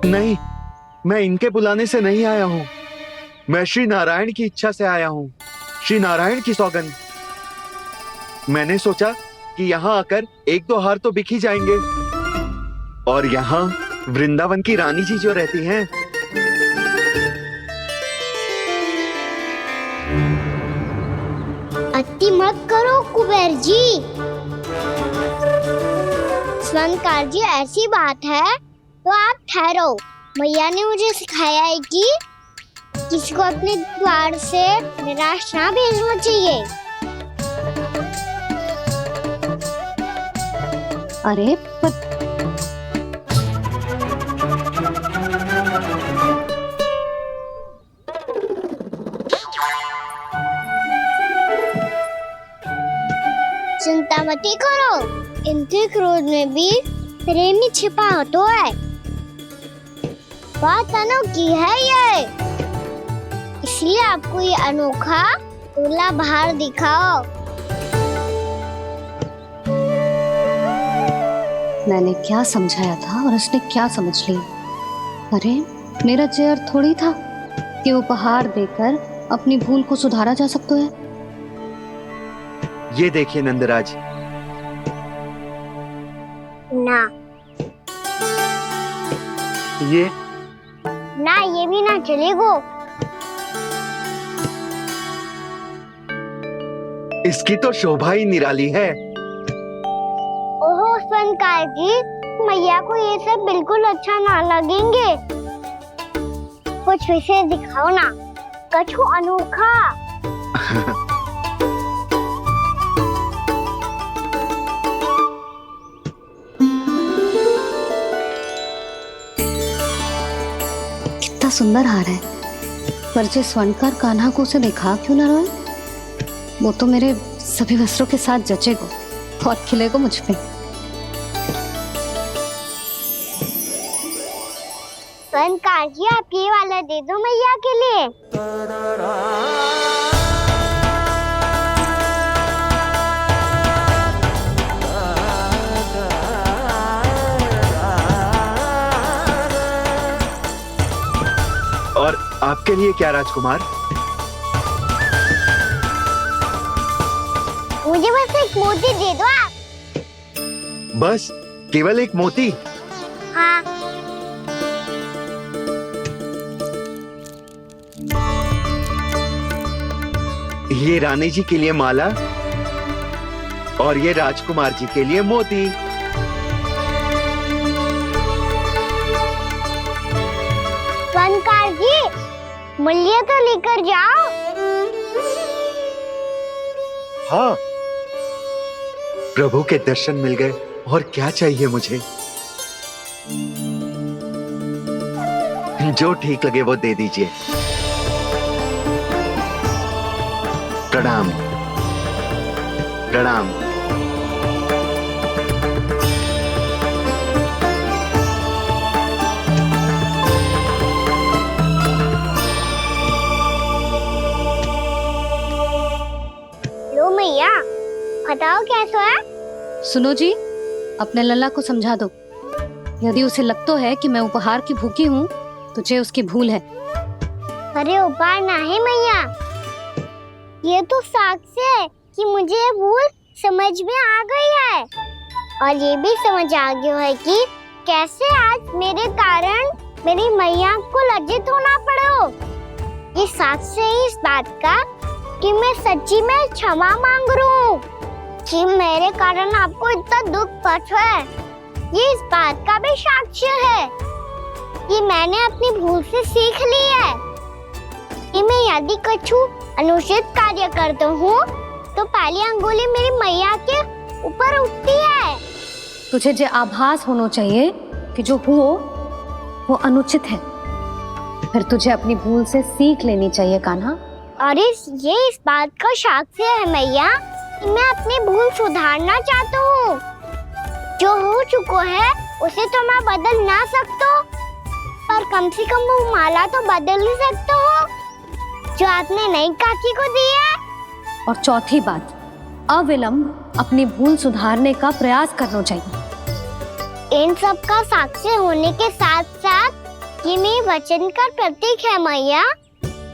नहीं, मैं इनके बुलाने से नहीं आया हूँ। मैं श्री नारायण की इच्छा से आया हूँ, श्री नारायण की सौगंध। मैंने सोचा कि यहाँ आकर एक दो हार तो बिक ही जाएंगे, और यहाँ वृंदावन की रानी जी जो रहती हैं। अति मत करो कुबेर जी। स्वर्णकार जी, ऐसी बात है तो आप ठहरो। मैया ने मुझे सिखाया है कि किसी को अपने द्वार से निराश ना भेजना चाहिए। अरे पर चिंता मत करो, इनके क्रोध में भी प्रेम ही छिपा होता है। बात अनोखी है ये, इसलिए आपको ये अनोखा दूल्हा बाहर दिखाओ। मैंने क्या समझाया था और उसने क्या समझ लिया। अरे मेरा चेयर थोड़ी था कि उपहार देकर अपनी भूल को सुधारा जा सकता है। ये देखिए नंदराज। ना ये ना, ये भी ना चलेगो। इसकी तो शोभा ही निराली है। ओहो स्वर्णकार जी, मैया को ये सब बिल्कुल अच्छा ना लगेंगे। कुछ विशेष दिखाओ ना, कुछ अनोखा। कितना सुंदर हार है, पर जो स्वर्णकार कान्हा को उसे देखा क्यों ना रोए? वो तो मेरे सभी वस्त्रों के साथ जचेगा और खिलेगा मुझ पे। स्वर्णकार जी, आप ये वाला दे दो मैया के लिए। और आपके लिए क्या राजकुमार? मुझे बस एक मोती दे दो आप। बस केवल एक मोती? हाँ। ये रानी जी के लिए माला और ये राजकुमार जी के लिए मोती। स्वर्णकार जी, मूल्य तो लेकर जाओ। हाँ, प्रभु के दर्शन मिल गए, और क्या चाहिए मुझे? जो ठीक लगे वो दे दीजिए। प्रणाम प्रणाम। लो मैया, बताओ कैसा है? सुनो जी, अपने लल्ला को समझा दो। यदि उसे लगता है कि मैं उपहार की भूखी हूँ, तो ये उसकी भूल है। अरे उपहार ना है मैया, ये तो साक्ष्य है कि मुझे ये भूल समझ में आ गई है, और ये भी समझ आ गया है कि कैसे आज मेरे कारण मेरी मैया को लज्जित होना पड़ो। ये साक्ष्य है इस बात का कि मैं सच्ची में क्षमा मांग रहा हूँ कि मेरे कारण आपको इतना दुख पहुंचा है। ये इस बात का भी साक्ष्य है कि मैंने अपनी भूल से सीख ली है कि मैं यदि कुछ अनुचित कार्य करता हूँ तो पहली अंगुली मेरी मैया के ऊपर उठती है। तुझे जो आभास होना चाहिए कि जो हुआ वो अनुचित है, फिर तुझे अपनी भूल से सीख लेनी चाहिए कान्हा। और ये इस बात का साक्ष्य है मैया कि मैं अपनी भूल सुधारना चाहता हूँ। जो हो चुका है उसे तो मैं बदल ना सकता, पर कम से कम वो माला तो बदल ही सकता हूँ जो आपने नई काकी को दी है। और चौथी बात, अविलंब अपनी भूल सुधारने का प्रयास करना चाहिए। इन सब का साक्ष्य होने के साथ साथ ये मेरे वचन का प्रतीक है मैया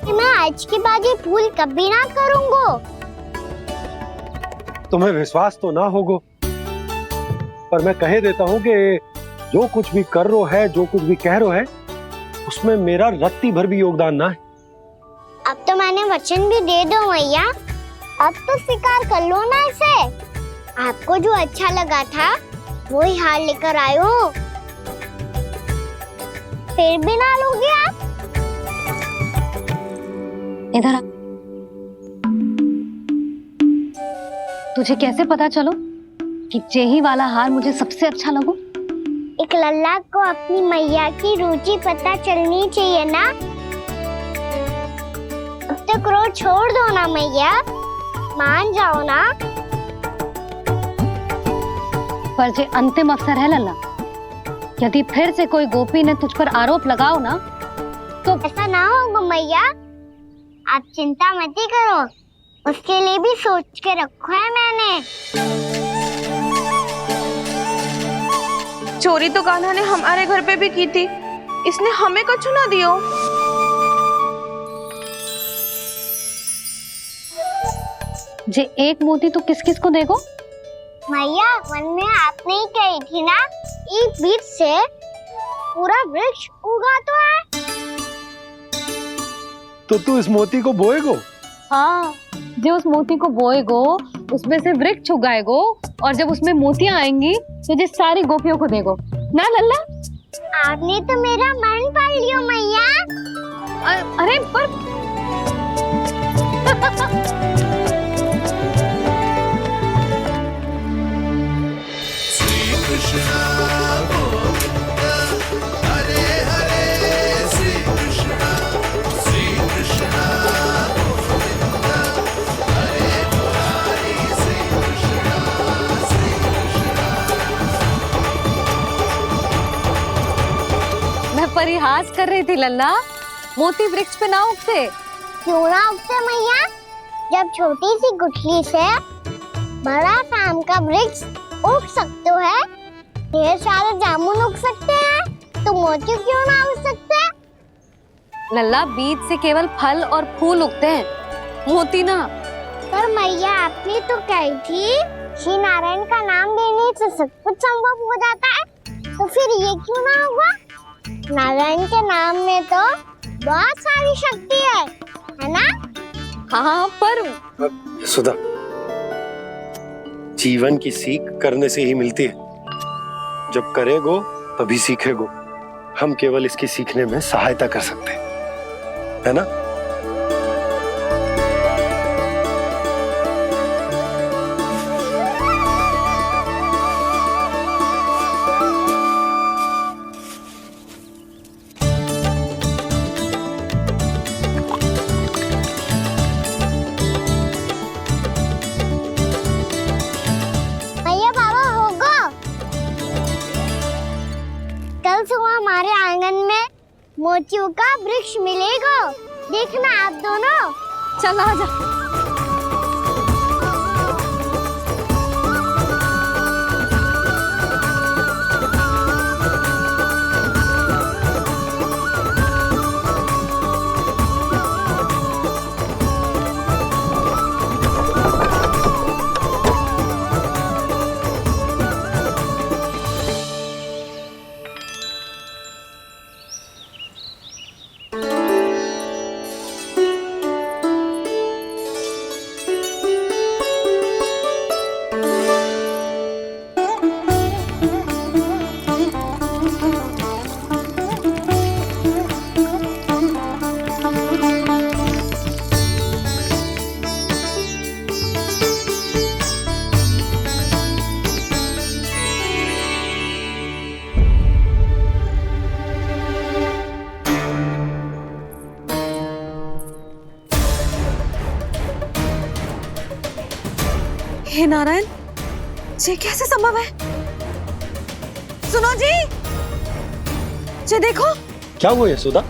कि मैं आज के बाद ये भूल कभी ना करूंगा। तुम्हें विश्वास तो ना होगो, पर मैं कह देता हूँ कि जो कुछ भी कर रो है, जो कुछ भी कह रो है, उसमें मेरा रत्ती भर भी योगदान ना है। अब तो मैंने वचन भी दे दो भैया, अब तो स्वीकार कर लो ना इसे। आपको जो अच्छा लगा था वही हार लेकर आयो, फिर भी ना लोगे आप? इधर आ। तुझे कैसे पता चलो कि जेही वाला हार मुझे सबसे अच्छा लगो? एक लल्ला को अपनी मैया की रुचि पता चलनी चाहिए ना। अब तक क्रोध छोड़ दो ना मैया, मान जाओ ना। पर जे अंतिम अवसर है लल्ला, यदि फिर से कोई गोपी ने तुझ पर आरोप लगाओ ना तो ऐसा ना होगा मैया, आप चिंता मत ही करो, उसके लिए भी सोच के रखा है मैंने। चोरी तो कान्हा ने हमारे घर पे भी की थी, इसने हमें कछु ना दियो। जे एक मोती तो किस किस को देगो? मैया मन में आपने ही कही थी ना, एक बीज से पूरा वृक्ष उगा तो है। तो तू इस मोती को बोएगो? हाँ, जो उस मोती को बोएगो उसमें से वृक्ष उगाएगो, और जब उसमें मोतियां आएंगी तो जो सारी गोपियों को देगो ना लल्ला। आपने तो मेरा मन पढ़ लियो मैया। अरे पर परिहास कर रही थी लल्ला, मोती वृक्ष पे ना उगते। क्यों ना उगते मैया? जब छोटी सी गुठली से बड़ा आम का वृक्ष उग सकते है, ढेर सारे जामुन उग सकते हैं, तो मोती क्यों ना उग सकते? लल्ला, बीज से केवल फल और फूल उगते हैं, मोती ना। पर मैया आपने तो कही थी श्री नारायण का नाम लेने से सब कुछ संभव हो जाता है, तो फिर ये क्यों ना होगा? नारायण के नाम में तो बहुत सारी शक्ति है ना? हाँ, पर सुधा, जीवन की सीख करने से ही मिलती है। जब करेगो तभी सीखेगो। हम केवल इसकी सीखने में सहायता कर सकते हैं, है ना? हमारे आंगन में मोतियों का वृक्ष मिलेगा, देखना आप दोनों। चल आजा। हे नारायण, ये कैसे संभव है? सुनो जी, ये देखो। क्या हुआ यशोदा?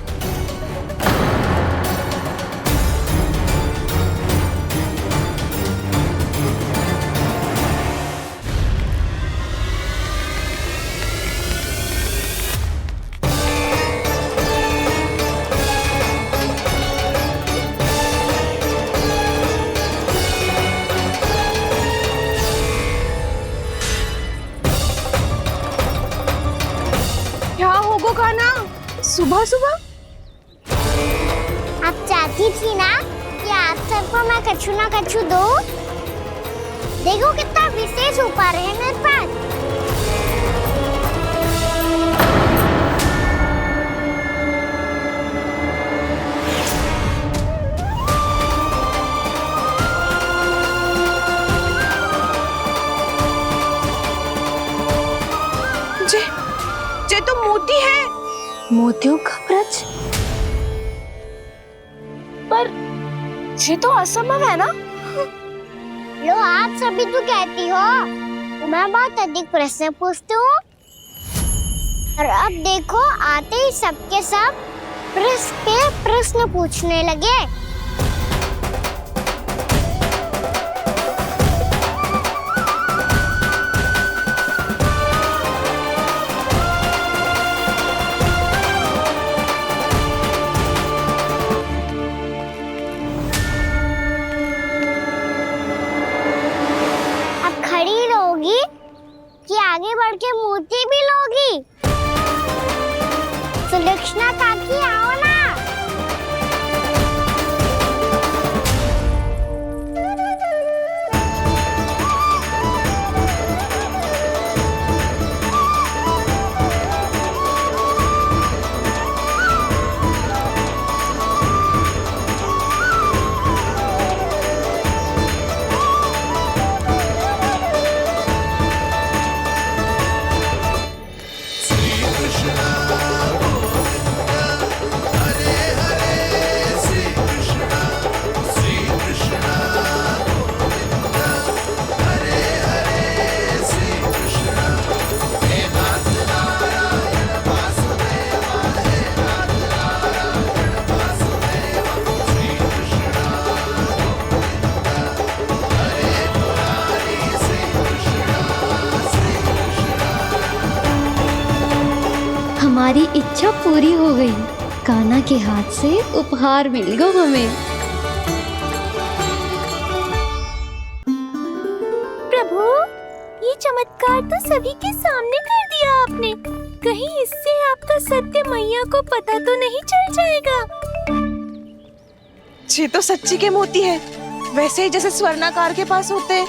वो खाना सुबह सुबह? आप चाहती थी ना कि आप सबको मैं कछु ना कछु दूं? देखो कितना विशेष उपहार है मेरे पास। जे तो मोती है। मोतियों का ब्रज? पर ये तो असंभव है ना। लो आप सभी तो कहती हो मैं बहुत अधिक प्रश्न पूछती हूँ, और अब देखो आते ही सबके सब प्रश्न पे प्रश्न पूछने लगे। कि आगे बढ़ के मोती भी लोगी? सुलक्षणा काकी आओ ना। हमारी इच्छा पूरी हो गई। कान्हा के हाथ से उपहार मिल गया हमें। प्रभु, ये चमत्कार तो सभी के सामने कर दिया आपने। कहीं इससे आपका सत्य मैया को पता तो नहीं चल जाएगा? ये तो सच्ची के मोती है, वैसे ही जैसे स्वर्णाकार के पास होते हैं।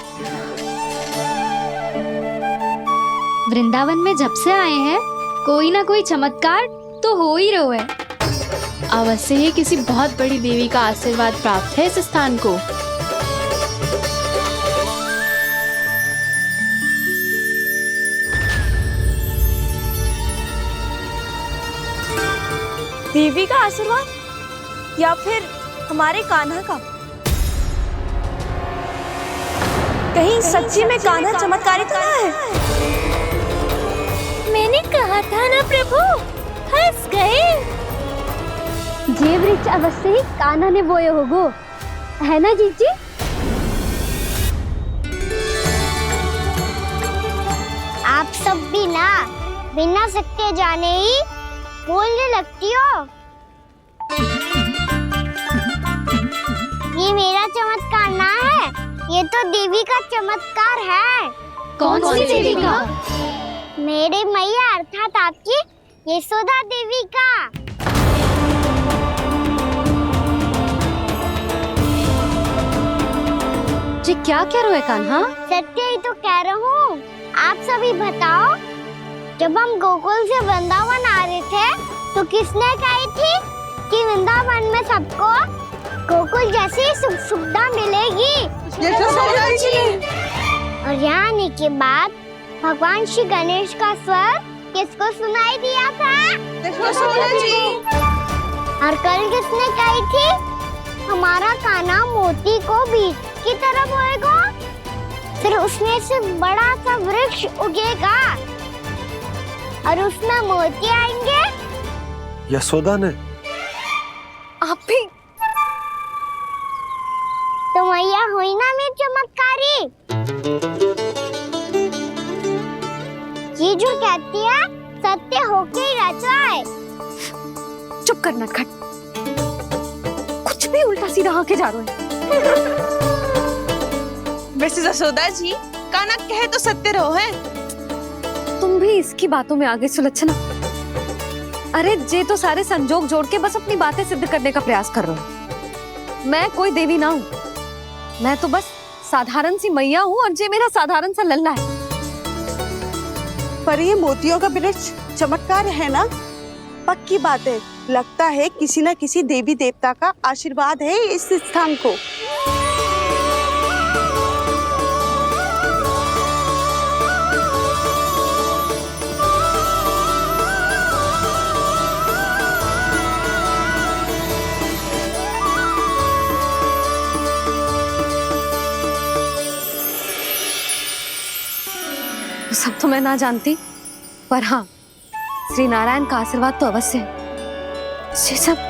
वृंदावन में जब से आए हैं कोई ना कोई चमत्कार तो हो ही रहा है। अवश्य ही किसी बहुत बड़ी देवी का आशीर्वाद प्राप्त है इस स्थान को। देवी का आशीर्वाद या फिर हमारे कान्हा का? कहीं सच्ची में कान्हा चमत्कारी तो ना है? मैंने कहा था ना प्रभु, हंस गए। ये वृक्ष अवश्य ही कान्हा ने बोए होगो, है ना जीजी? आप सब भी ना बिना सत्य जाने ही बोलने लगती हो। ये मेरा चमत्कार ना है, ये तो देवी का चमत्कार है। कौन सी देवी का? मेरे मैया अर्थात आपकी यशोदा देवी का। जी क्या कह रहे हो कान्हा? सत्य ही तो कह रहा हूँ। आप सभी बताओ, जब हम गोकुल से वृंदावन आ रहे थे तो किसने कही थी कि वृंदावन में सबको गोकुल जैसी सुख सुविधा मिलेगी? यशोदा जी। और यहाँ आने के बाद भगवान श्री गणेश का स्वर किसको सुनाई दिया था? यशोदा जी। और कल किसने कही थी हमारा कान्हा मोती को बीज की तरह बोएगा, फिर उसमें से बड़ा सा वृक्ष उगेगा और उसमें मोती आएंगे? यशोदा ने? आप भी तो मैया हुई ना मेरी चमत्कारी। ये जो कहती है सत्य होके ही रहता है। चुप करना खट, कुछ भी उल्टा सीधा होके जा रहे हो। वैसे यशोदा जी, कान्हा कहे तो सत्य रहो है। तुम भी इसकी बातों में आगे सुलझना। अरे जे तो सारे संजोग जोड़ के बस अपनी बातें सिद्ध करने का प्रयास कर रहे हो। मैं कोई देवी ना हूँ, मैं तो बस साधारण सी मैया हूँ और जे मेरा साधारण सा लल्ला है। पर ये मोतियों का वृक्ष चमत्कार है ना? पक्की बात है, लगता है किसी न किसी देवी देवता का आशीर्वाद है इस स्थान को। सब तो मैं ना जानती, पर हाँ, श्री नारायण का आशीर्वाद तो अवश्य है। ये सब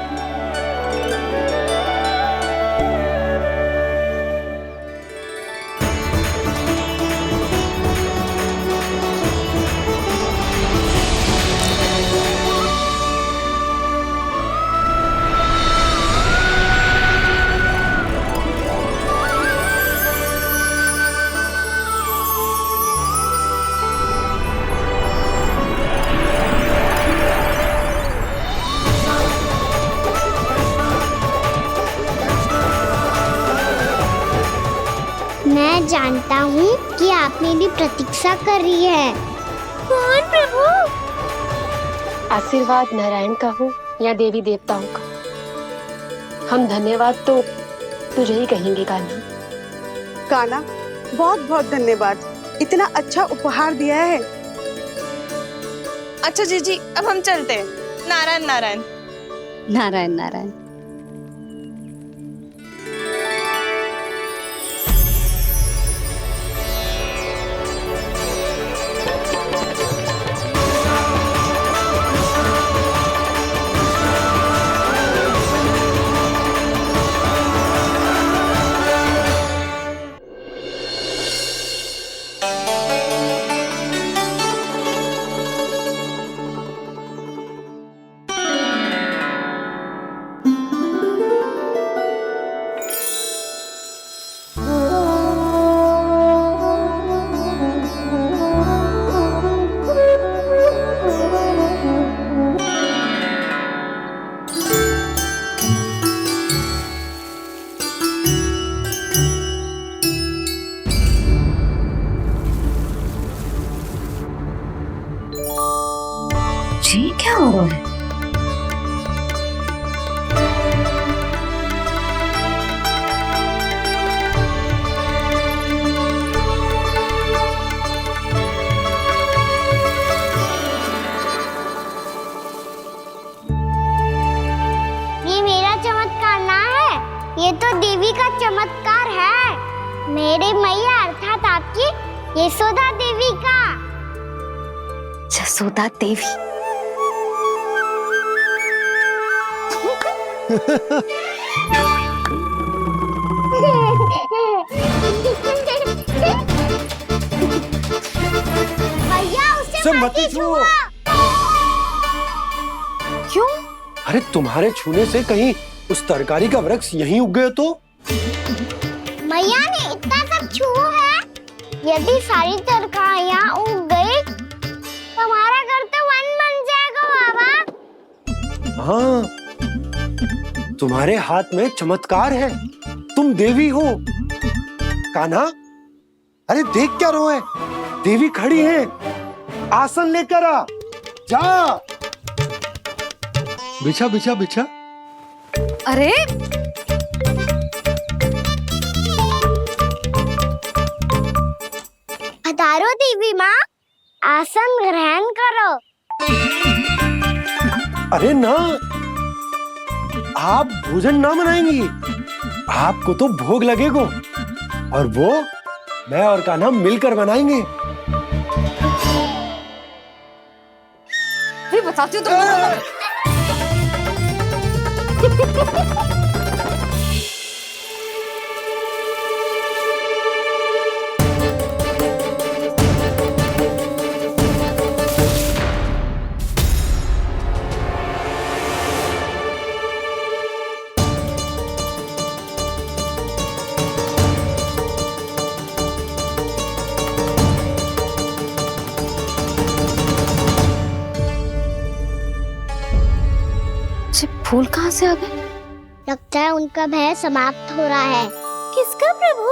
मैं जानता हूँ कि आप मेरी प्रतीक्षा कर रही है। कौन प्रभु? आशीर्वाद नारायण का हो या देवी देवताओं का, हम धन्यवाद तो तुझे ही कहेंगे कान्हा। कान्हा, बहुत बहुत धन्यवाद, इतना अच्छा उपहार दिया है। अच्छा जीजी, अब हम चलते हैं। नारायण नारायण। नारायण नारायण। जी क्या हो रहा है? ये मेरा चमत्कार ना है, ये तो देवी का चमत्कार है। मेरे मैया अर्थात आपकी यशोदा देवी का। जसोदा देवी। भैया उसे मत छुओ। क्यों? अरे तुम्हारे छूने से कहीं उस तरकारी का वृक्ष यहीं उग गए तो? मैया ने इतना सब छुआ है, यदि सारी तरकारियां उग गई तो हमारा घर तो वन बन जाएगा बाबा। हाँ, तुम्हारे हाथ में चमत्कार है, तुम देवी हो। कान्हा, अरे देख क्या रो है, देवी खड़ी है, आसन लेकर आ, जा। बिछा बिछा बिछा। अरे पधारो देवी माँ, आसन ग्रहण करो। अरे ना, आप भोजन ना बनाएंगी, आपको तो भोग लगेगा और वो मैं और कान्हा मिलकर बनाएंगे। फिर बताती हूँ तुमको। फूल कहाँ से आ गए? लगता है उनका भय समाप्त हो रहा है। किसका प्रभु?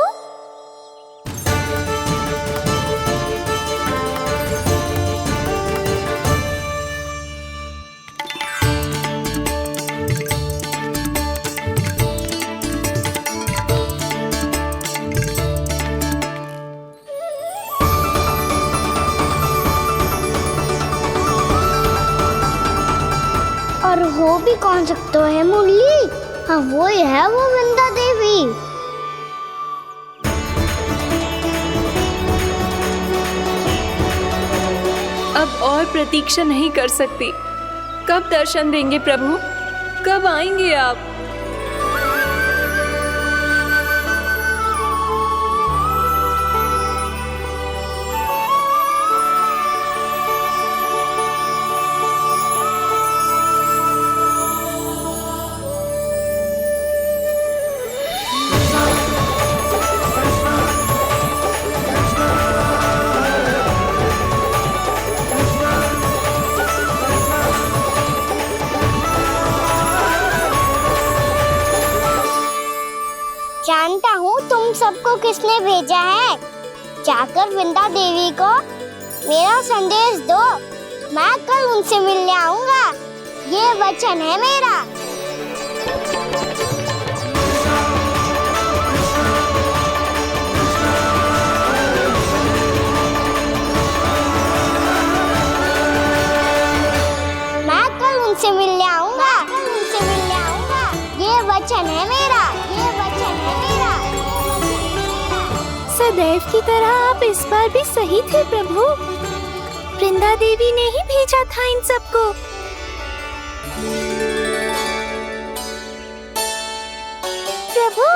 और हो भी कौन सकता है मुरली? हाँ वो ही है, वो वृंदा देवी। अब और प्रतीक्षा नहीं कर सकती। कब दर्शन देंगे प्रभु? कब आएंगे आप? जानता हूँ तुम सबको किसने भेजा है। जाकर वृंदा देवी को मेरा संदेश दो, मैं कल उनसे मिलने आऊंगा। ये वचन है मेरा। मैं कल उनसे मिलने आऊंगा। ये वचन है मेरा। सदैव की तरह आप इस बार भी सही थे प्रभु। वृंदा देवी ने ही भेजा था इन सबको। प्रभु,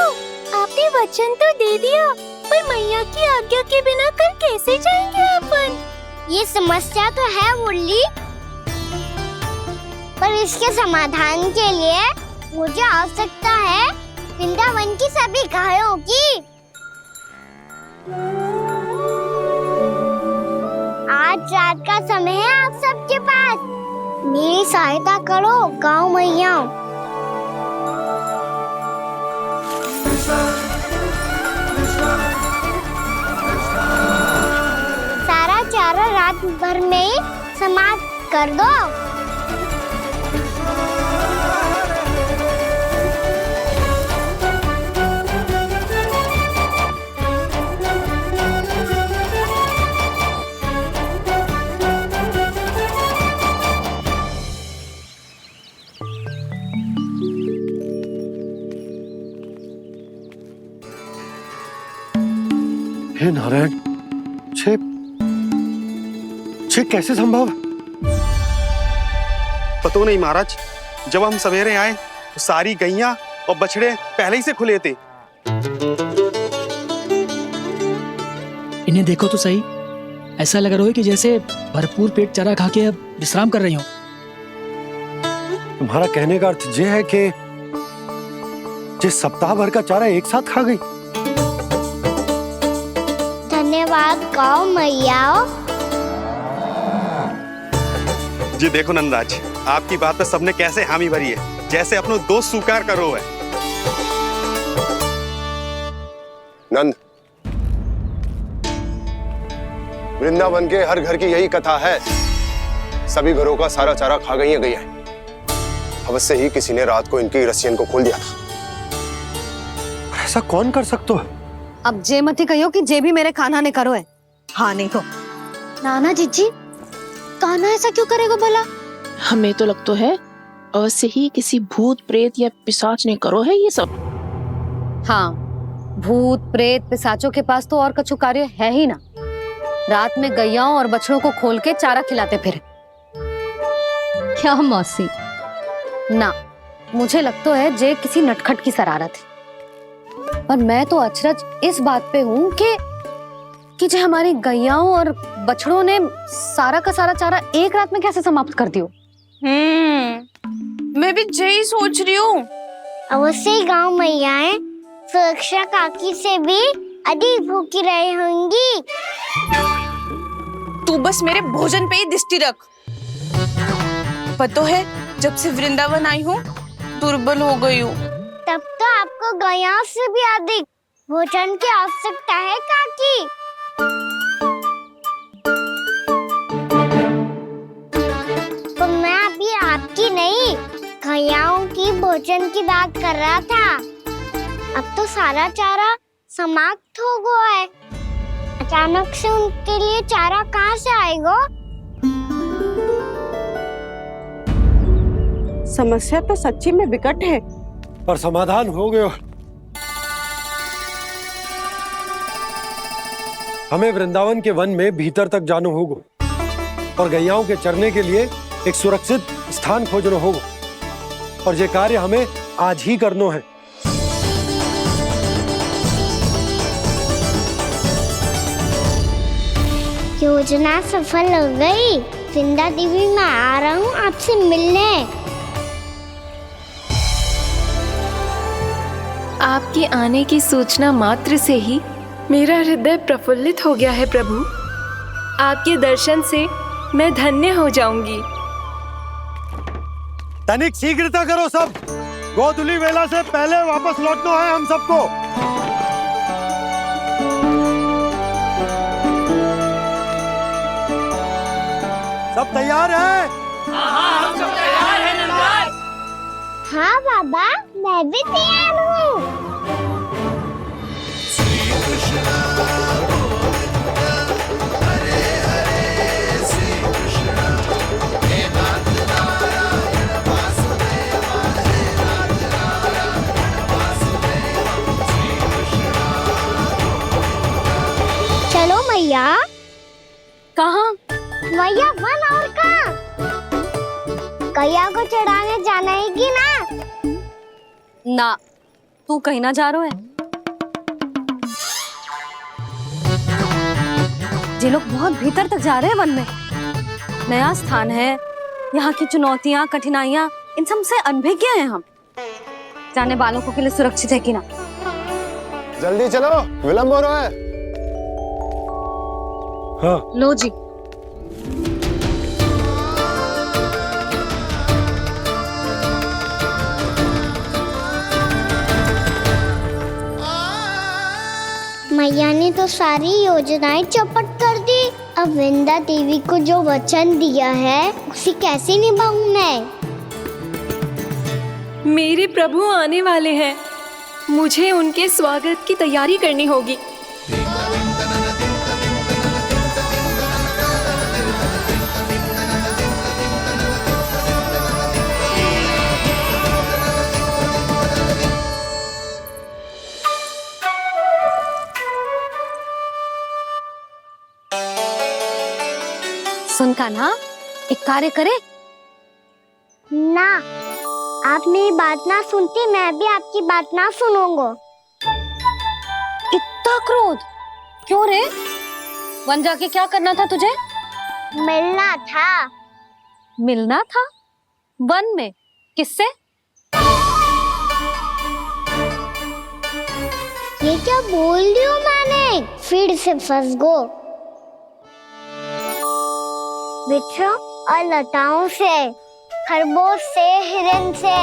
आपने वचन तो दे दिया, पर मैया की आज्ञा के बिना कल कैसे जाएंगे अपन? ये समस्या तो है मुरली, पर इसके समाधान के लिए मुझे आवश्यकता है वृंदावन की सभी गायों की। आज रात का समय है आप सबके पास। मेरी सहायता करो गाँव मैया। सारा चारा रात भर में ही समाप्त कर दो। हे नारायण, छे कैसे संभव? पता नहीं महाराज, जब हम सवेरे आए तो सारी गैया और बछड़े पहले ही से खुले थे। इन्हें देखो तो सही, ऐसा लग रहा है कि जैसे भरपूर पेट चारा खा के अब विश्राम कर रही हो। तुम्हारा कहने का अर्थ यह है कि जिस सप्ताह भर का चारा एक साथ खा गई। धन्यवाद गाँव मैया। जी देखो नंदराज, आपकी बात पे सबने कैसे हामी भरी है, जैसे अपनो दोस्त स्वीकार करो है। नंद, वृंदावन के हर घर की यही कथा है। सभी घरों का सारा चारा खा गई है। अवश्य ही किसी ने रात को इनकी रस्सियन को खोल दिया था। ऐसा कौन कर सकता है? अब जे मती कहियो कि जे भी मेरे कान्हा ने करो है। हाँ नहीं तो नाना जीजी, कान्हा ऐसा क्यों करेगा भला? हमें तो लगता है अवश्य ही किसी भूत प्रेत या पिशाच ने करो है ये सब। हाँ, भूत प्रेत पिशाचों के पास तो और कछु कार्य है ही ना। रात में गैयाओं और बछड़ों को खोल के चारा खिलाते फिर। क्या मौसी? ना, मुझे लगता है जे किसी नटखट की शरारत है। पर मैं तो अचरज इस बात पे हूँ कि जो हमारी गैयाओं और बछड़ों ने सारा का सारा चारा एक रात में कैसे समाप्त कर दियो। मैं भी यही सोच रही हूँ। अवश्य ही गाँव मैयाएं सुरक्षा काकी से भी अधिक भूखी रही होंगी। तू बस मेरे भोजन पे ही दृष्टि रख। पता है, जब से वृंदावन आई हूँ दुर्बल हो गई हूँ। तब तो आपको गया से भी अधिक भोजन की आवश्यकता है काकी। तो मैं अभी आपकी नहीं, गयाओं की भोजन की बात कर रहा था। अब तो सारा चारा समाप्त हो गया है। अचानक से उनके लिए चारा कहाँ से आएगा? समस्या तो सच्ची में विकट है, पर समाधान हो गया। हमें वृंदावन के वन में भीतर तक जाना होगा और गैयाओं के चरने के लिए एक सुरक्षित स्थान खोजना होगा, और ये कार्य हमें आज ही करना है। योजना सफल हो गई। वृंदा देवी, मैं आ रहा हूँ आपसे मिलने। आपके आने की सूचना मात्र से ही मेरा हृदय प्रफुल्लित हो गया है प्रभु। आपके दर्शन से मैं धन्य हो जाऊंगी। तनिक शीघ्रता करो सब, गोधुली वेला से पहले वापस लौटना है हम सबको। सब तैयार है? हम सब तैयार हैं नंदलाल। हाँ बाबा, मैं भी तैयार हूँ। चलो मैया। कहाँ? मैया वन और कहाँ? गैया को चढ़ाने जाना है कि ना? ना, तू कहीं ना जा रहा है। ये लोग बहुत भीतर तक जा रहे हैं वन में। नया स्थान है, यहाँ की चुनौतियाँ, कठिनाइयाँ, इन सब से अनभिज्ञ हैं हम। जाने वालों के लिए सुरक्षित है कि ना? जल्दी चलो, विलंब हो रहा है। हाँ। लो जी। मैया ने तो सारी योजनाएं चौपट कर दी। अब वृंदा देवी को जो वचन दिया है उसे कैसे निभाऊं मैं? मेरे प्रभु आने वाले हैं, मुझे उनके स्वागत की तैयारी करनी होगी। सुन कान्हा, एक कार्य करे ना, आप मेरी बात ना सुनती, मैं भी आपकी बात ना सुनूंगा। इतना क्रोध क्यों रे? वन जाके क्या करना था तुझे? मिलना था। मिलना था? वन में? किससे? ये क्या बोल रही हूँ मैंने? फिर से फंस गो। वृक्षों और लताओं से, खरगोश से, हिरन से,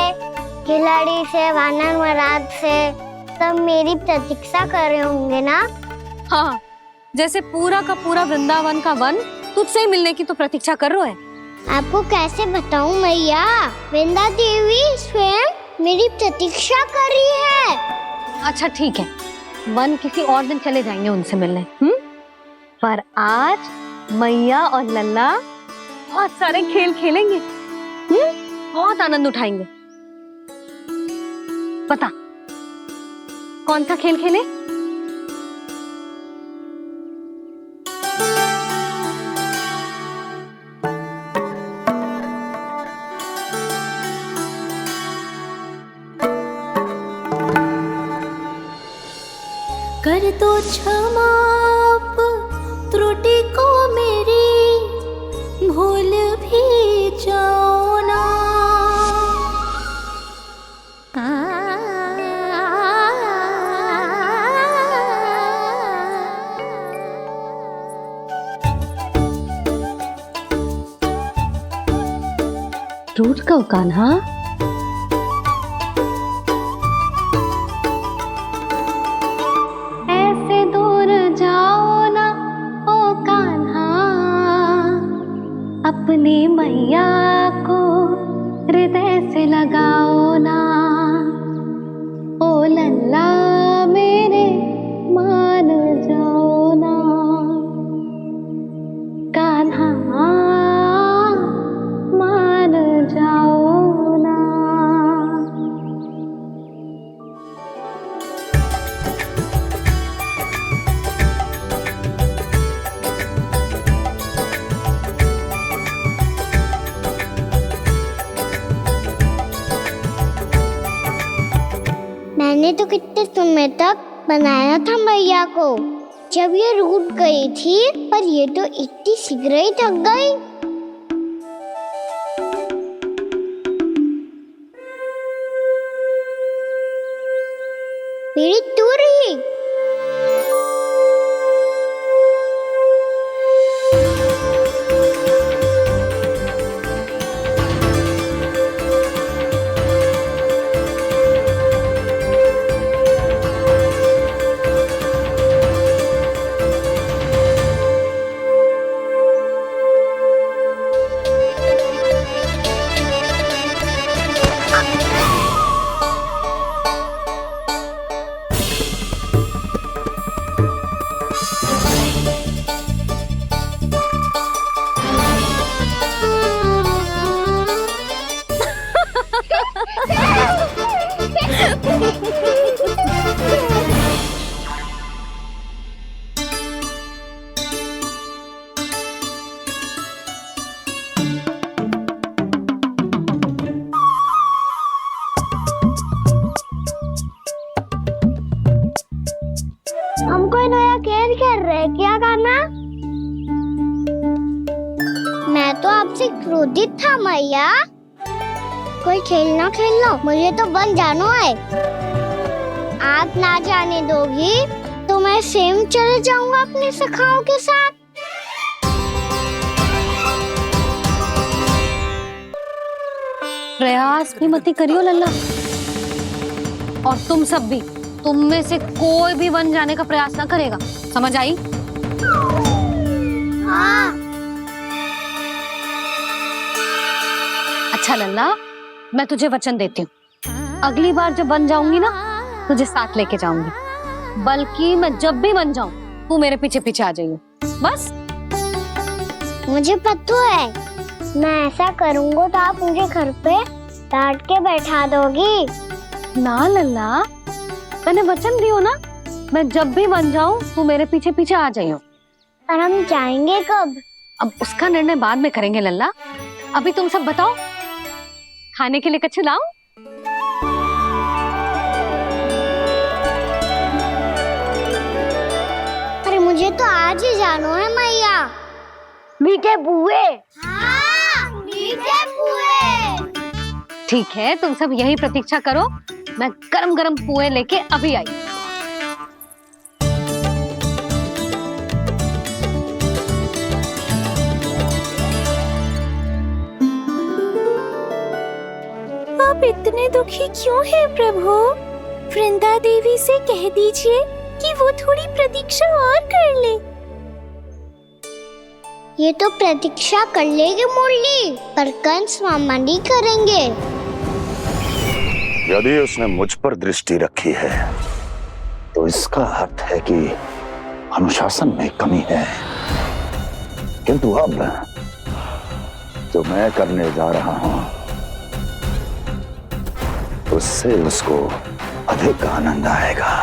खिलाड़ी से, वानर महाराज से, सब मेरी प्रतीक्षा कर रहे होंगे ना? हाँ, जैसे पूरा का पूरा वृंदावन का वन तुझसे ही मिलने की तो प्रतीक्षा कर रहा है। आपको कैसे बताऊं मैया? वृंदा देवी स्वयं मेरी प्रतीक्षा कर रही है। अच्छा ठीक है, वन किसी और दिन चले जाएंगे उनसे मिलने। पर आज मैया और लल्ला बहुत सारे खेल खेलेंगे। बहुत आनंद उठाएंगे। पता कौन सा खेल खेले? कर दो क्षमा त्रुटि को मेरी, भूल भी जाओ ना। रूठ को कान्हा, अपनी मैया को हृदय से लगाओ ना, ओ लल्ला मेरे मान जाओ ना, कान्हा मान जाओ ना। मैंने तो कितने समय तक बनाया था मैया को, जब ये रूठ गई थी, पर ये तो इतनी शीघ्र ही थक गई। मेरी तू रही। हमको नया केयर कर रहे, क्या करना? मैं तो आपसे क्रोधित था मैया। कोई खेलना खेल लो, मुझे तो बन जाना है। आप ना जाने दोगी तो मैं सेम चले जाऊंगा अपने सखाओं के साथ। प्रयास भी मत करियो लल्ला, और तुम सब भी, तुम में से कोई भी वन जाने का प्रयास ना करेगा, समझ आई? हाँ। अच्छा लल्ला, मैं तुझे वचन देती हूँ, अगली बार जब बन जाऊंगी ना, तुझे साथ लेके जाऊंगी। बल्कि मैं जब भी बन जाऊं, तू मेरे पीछे पीछे आ जाइए, बस। मुझे पता है, मैं ऐसा करूंगा तो आप मुझे घर पे डांट के बैठा दोगी। ना लल्ला, मैंने वचन दियो ना, मैं जब भी बन जाऊं तू मेरे पीछे पीछे आ जाइयो। और हम जाएंगे कब? अब उसका निर्णय बाद में करेंगे लल्ला। अभी तुम सब बताओ, खाने के लिए कुछ लाऊं? अरे मुझे तो आज ही जाना है मैया। मीठे बुए। हाँ, मीठे बुए। ठीक है, तुम सब यही प्रतीक्षा करो, मैं गरम गरम पुए लेके अभी आई। आप इतने दुखी क्यों हैं प्रभु? वृंदा देवी से कह दीजिए कि वो थोड़ी प्रतीक्षा और कर ले। ये तो प्रतीक्षा कर लेगी मुरली, पर कंस मामा नहीं करेंगे। यदि उसने मुझ पर दृष्टि रखी है तो इसका अर्थ है कि अनुशासन में कमी है। किंतु अब जो मैं करने जा रहा हूं उससे उसको अधिक आनंद आएगा।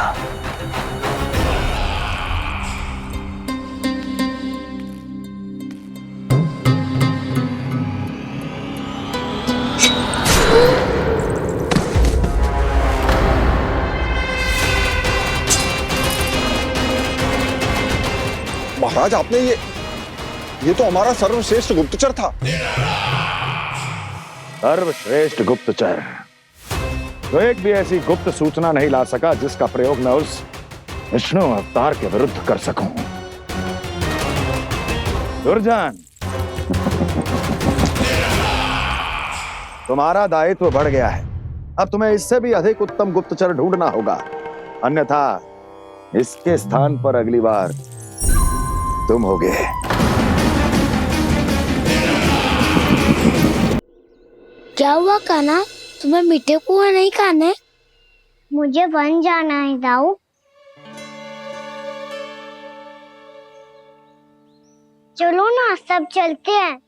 महाराज, आपने ये तो हमारा सर्वश्रेष्ठ गुप्तचर था। सर्वश्रेष्ठ गुप्तचर तो एक भी ऐसी गुप्त सूचना नहीं ला सका जिसका प्रयोग मैं उस विष्णु अवतार के विरुद्ध कर सकूं। दुर्जन, तुम्हारा दायित्व बढ़ गया है। अब तुम्हें इससे भी अधिक उत्तम गुप्तचर ढूंढना होगा, अन्यथा इसके स्थान पर अगली बार तुम होगे। क्या हुआ कान्हा, तुम्हें मीठे कुआं नहीं खाने? मुझे वन जाना है दाऊ। चलो ना सब चलते हैं।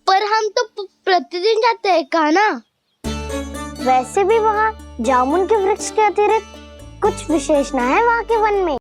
पर हम तो प्रतिदिन जाते हैं कान्हा। वैसे भी वहाँ जामुन के वृक्ष के अतिरिक्त कुछ विशेष ना है वहाँ के वन में।